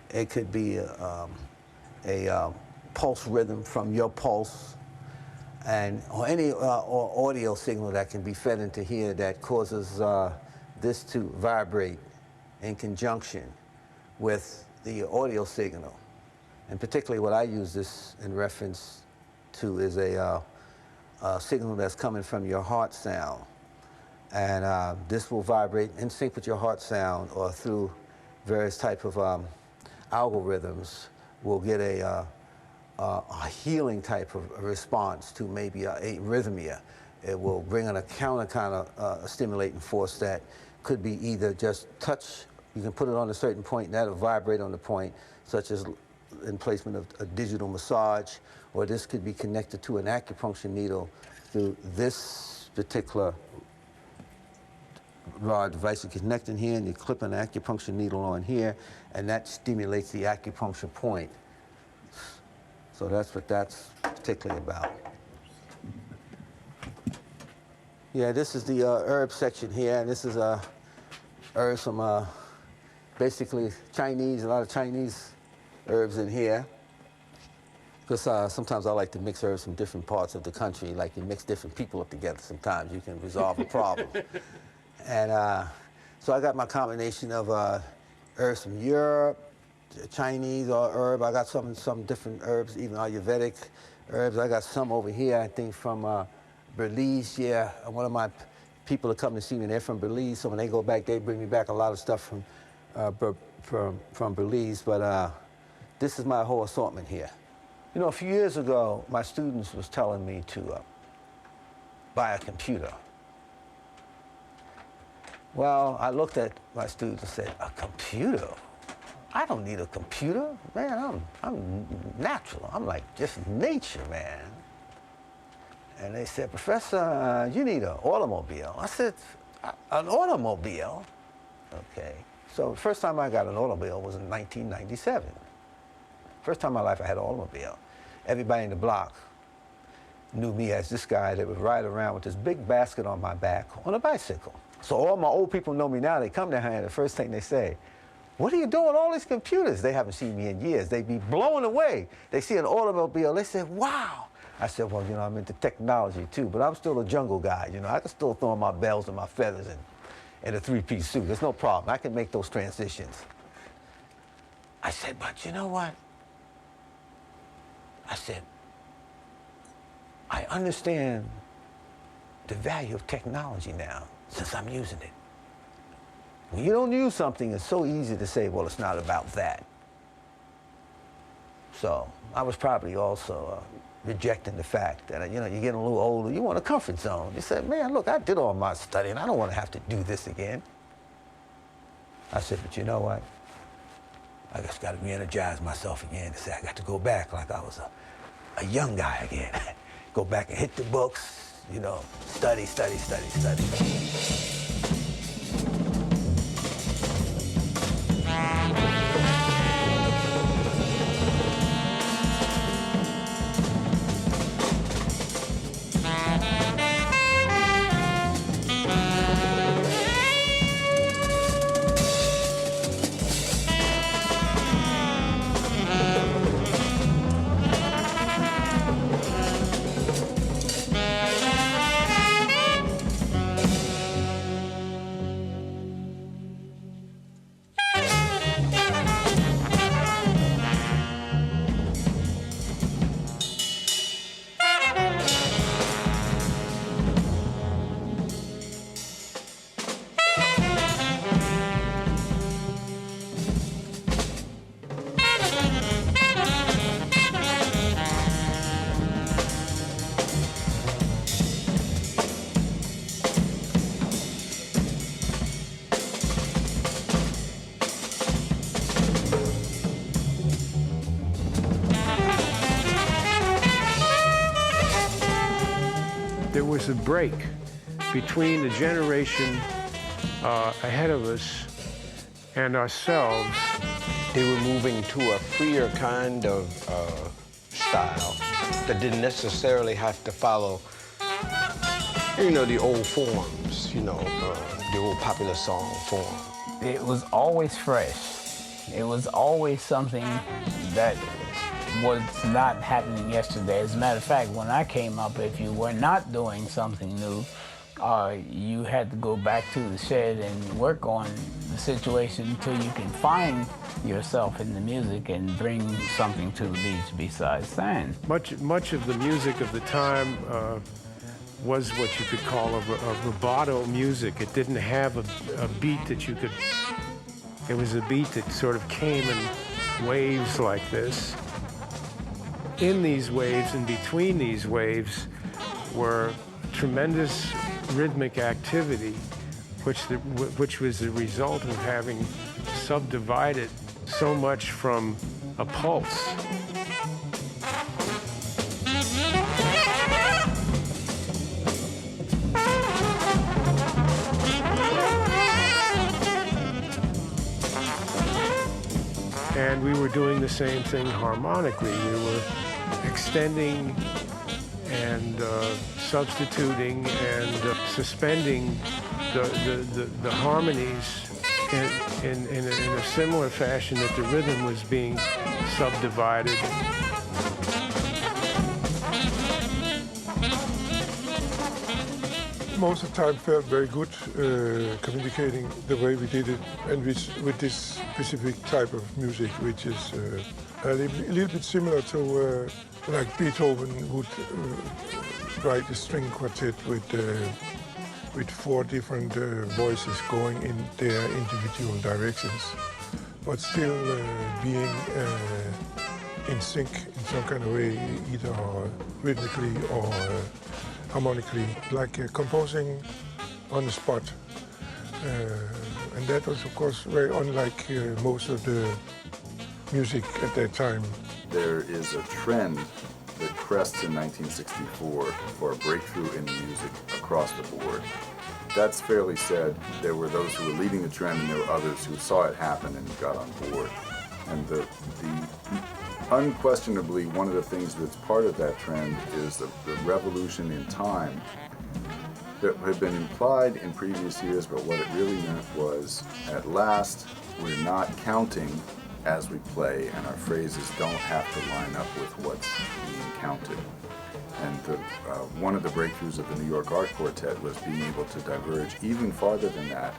S9: it could be a pulse rhythm from your pulse, or any audio signal that can be fed into here that causes this to vibrate in conjunction with the audio signal. And particularly what I use this in reference to is a signal that's coming from your heart sound. And this will vibrate in sync with your heart sound, or through various type of algorithms, we'll get a healing type of response to maybe a arrhythmia. It will bring on a counter kind of stimulating force that could be either just touch, you can put it on a certain point and that'll vibrate on the point, such as in placement of a digital massage, or this could be connected to an acupuncture needle through this particular rod device. You connect in here and you clip an acupuncture needle on here, and that stimulates the acupuncture point. So that's what that's particularly about. Yeah, this is the herb section here, and this is herbs from basically Chinese, a lot of Chinese herbs in here. Because sometimes I like to mix herbs from different parts of the country. Like you mix different people up together sometimes, you can resolve a problem. And so I got my combination of herbs from Europe, Chinese herb. I got some different herbs, even Ayurvedic herbs. I got some over here, I think, from Belize. Yeah, one of my people that come to see me, they're from Belize. So when they go back, they bring me back a lot of stuff from Belize. But this is my whole assortment here. You know, a few years ago, my students was telling me to buy a computer. Well, I looked at my students and said, a computer? I don't need a computer. Man, I'm natural. I'm like just nature, man. And they said, Professor, you need an automobile. I said, an automobile? Okay. So the first time I got an automobile was in 1997. First time in my life I had an automobile. Everybody in the block knew me as this guy that would ride around with this big basket on my back on a bicycle. So all my old people know me now. They come down here and the first thing they say, what are you doing with all these computers? They haven't seen me in years. They'd be blown away. They see an automobile. They say, wow. I said, well, you know, I'm into technology too, but I'm still a jungle guy. You know, I can still throw on my bells and my feathers and a three-piece suit. There's no problem. I can make those transitions. I said, but you know what? I said, I understand the value of technology now since I'm using it. When you don't use something, it's so easy to say, well, it's not about that. So I was probably also rejecting the fact that, you know, you're getting a little older, you want a comfort zone. You said, man, look, I did all my studying. I don't want to have to do this again. I said, but you know what? I just got to re-energize myself again to say I got to go back like I was a young guy again. Go back and hit the books, you know, study, study, study, study.
S8: There was a break between the generation ahead of us and ourselves.
S5: They were moving to a freer kind of style that didn't necessarily have to follow, you know, the old forms, you know, the old popular song form.
S10: It was always fresh. It was always something that was not happening yesterday. As a matter of fact, when I came up, if you were not doing something new, you had to go back to the shed and work on the situation until you can find yourself in the music and bring something to the beach besides sand.
S8: Much of the music of the time was what you could call a rubato music. It didn't have a beat that you could... It was a beat that sort of came in waves like this. In these waves and between these waves were tremendous rhythmic activity, which was the result of having subdivided so much from a pulse. And we were doing the same thing harmonically. We were extending and substituting and suspending the harmonies in a similar fashion that the rhythm was being subdivided.
S7: most of the time felt very good communicating the way we did it, and with this specific type of music, which is a little bit similar to like Beethoven would write a string quartet with 4 different voices going in their individual directions, but still being in sync in some kind of way, either rhythmically or harmonically, like composing on the spot. And that was, of course, very unlike most of the music at that time.
S13: There is a trend that crests in 1964 for a breakthrough in music across the board. That's fairly said. There were those who were leading the trend, and there were others who saw it happen and got on board. And the unquestionably, one of the things that's part of that trend is the revolution in time that had been implied in previous years, but what it really meant was, at last, we're not counting as we play, and our phrases don't have to line up with what's being counted. And one of the breakthroughs of the New York Art Quartet was being able to diverge even farther than that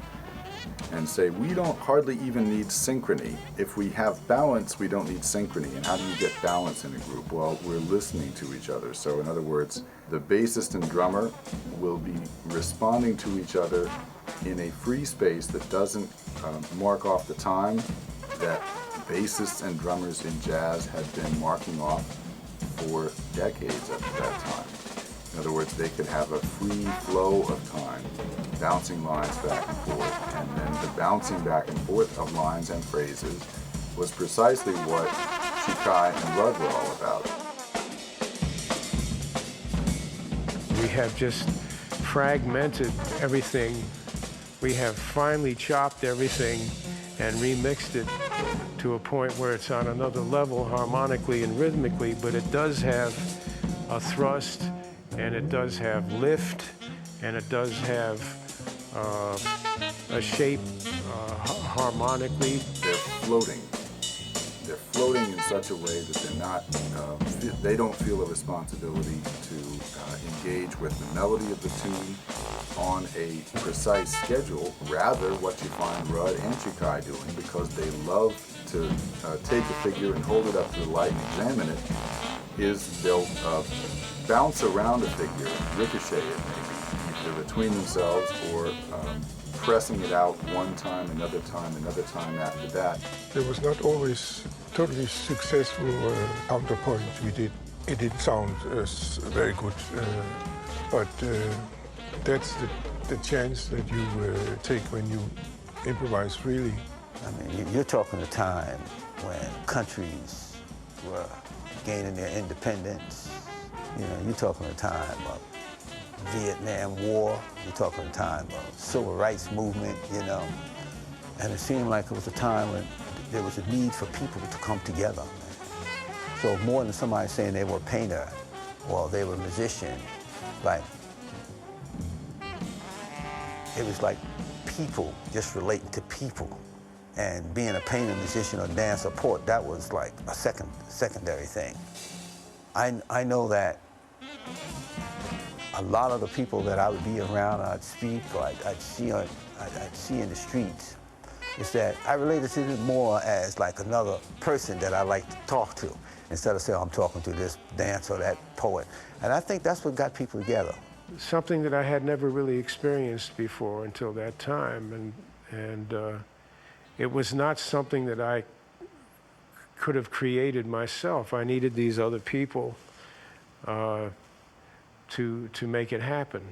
S13: and say, we don't hardly even need synchrony. If we have balance, we don't need synchrony. And how do you get balance in a group? Well, we're listening to each other. So in other words, the bassist and drummer will be responding to each other in a free space that doesn't mark off the time that bassists and drummers in jazz had been marking off for decades up to that time. In other words, they could have a free flow of time, bouncing lines back and forth, and then the bouncing back and forth of lines and phrases was precisely what Chikai and Rudd were all about.
S8: We have just fragmented everything. We have finely chopped everything and remixed it to a point where it's on another level harmonically and rhythmically, but it does have a thrust, and it does have lift, and it does have a shape harmonically.
S13: They're floating. They're floating in such a way that they're not, they don't feel a responsibility to engage with the melody of the tune on a precise schedule. Rather, what you find Rudd and Chikai doing, because they love to take a figure and hold it up to the light and examine it, is they'll bounce around a figure, ricochet it maybe, either between themselves or pressing it out one time, another time after that.
S7: There was not always totally successful counterpoint we did. It didn't sound very good, but that's the chance that you take when you improvise freely.
S9: I mean, you're talking a time when countries were gaining their independence. You know, you're talking a time of Vietnam War. You're talking a time of civil rights movement, you know. And it seemed like it was a time when there was a need for people to come together. So more than somebody saying they were a painter or they were a musician, like, it was like people just relating to people. And being a painter, musician, or dancer, poet, that was like a secondary thing. I know that a lot of the people that I would be around, I'd speak, or I'd see in the streets, is that I related to it more as like another person that I like to talk to, instead of saying I'm talking to this dancer or that poet. And I think that's what got people together.
S8: Something that I had never really experienced before until that time, and it was not something that I could have created myself. I needed these other people to make it happen.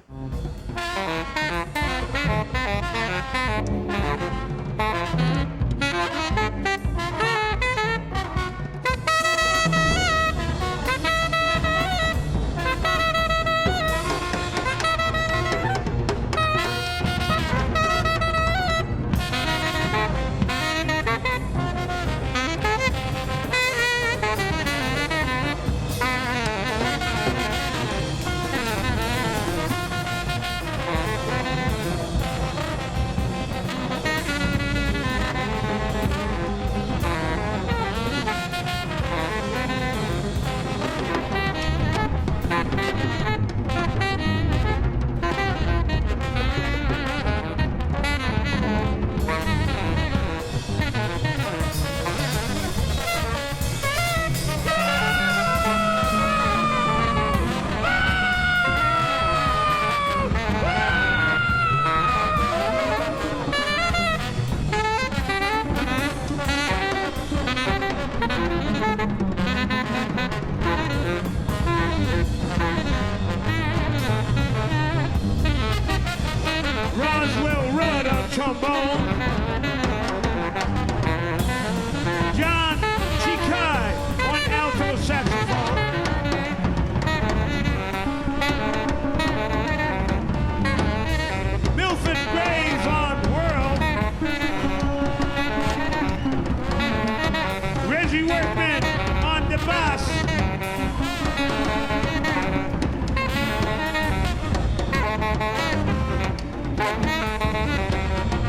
S1: Reggie Workman on the bass.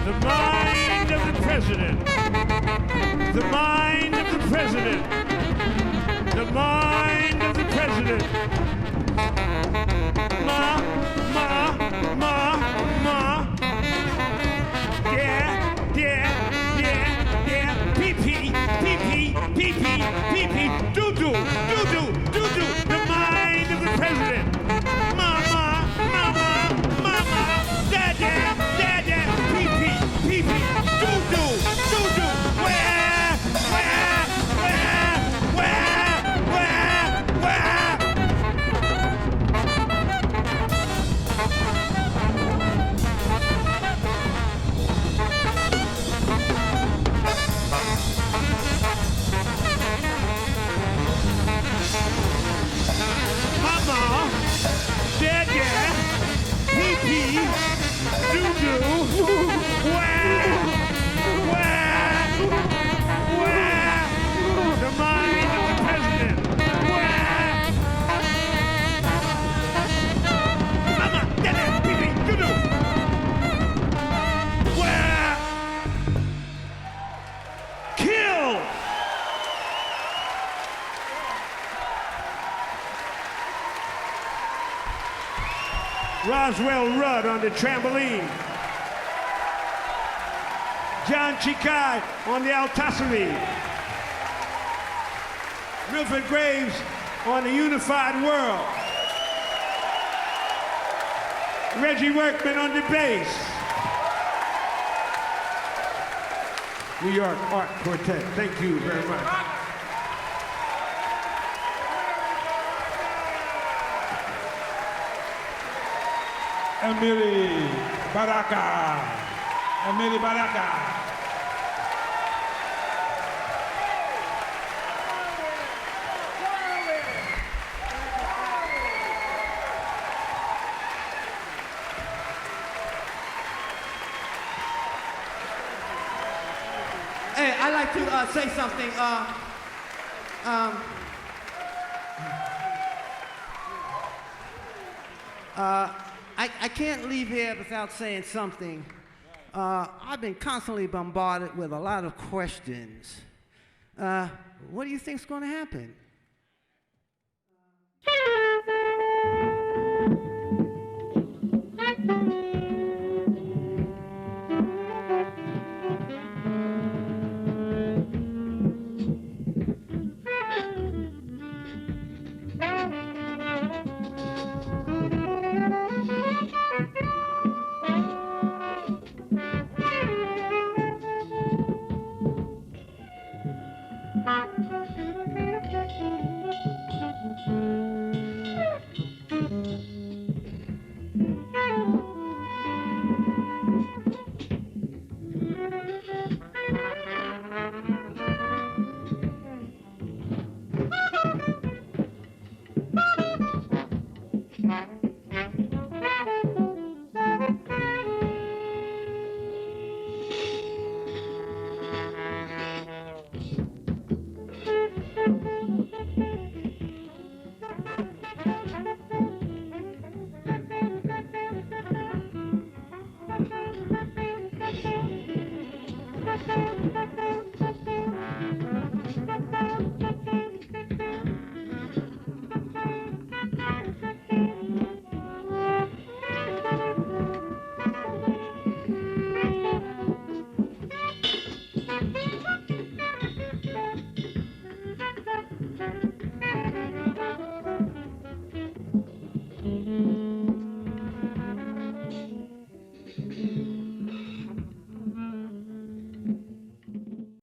S1: The mind of the president. The mind of the president. The mind of the president. Ma. Yeah. Pee-pee. Doo-doo. The mind of the president. Mama. Dada. Pee-pee. Doo-doo. Where? Mama, Dada, pee-pee, doo-doo, where? The mind of the president, where? Mama, Dada, pee-pee, doo-doo, where? Kill! Roswell Rudd on the trampoline. John Chikai on the altassery. Milford Graves on the unified world. Reggie Workman on the bass. New York Art Quartet. Thank you very much.
S21: Emily Baraka.
S11: Hey, I'd like to say something. I can't leave here without saying something. I've been constantly bombarded with a lot of questions. What do you think's going to happen?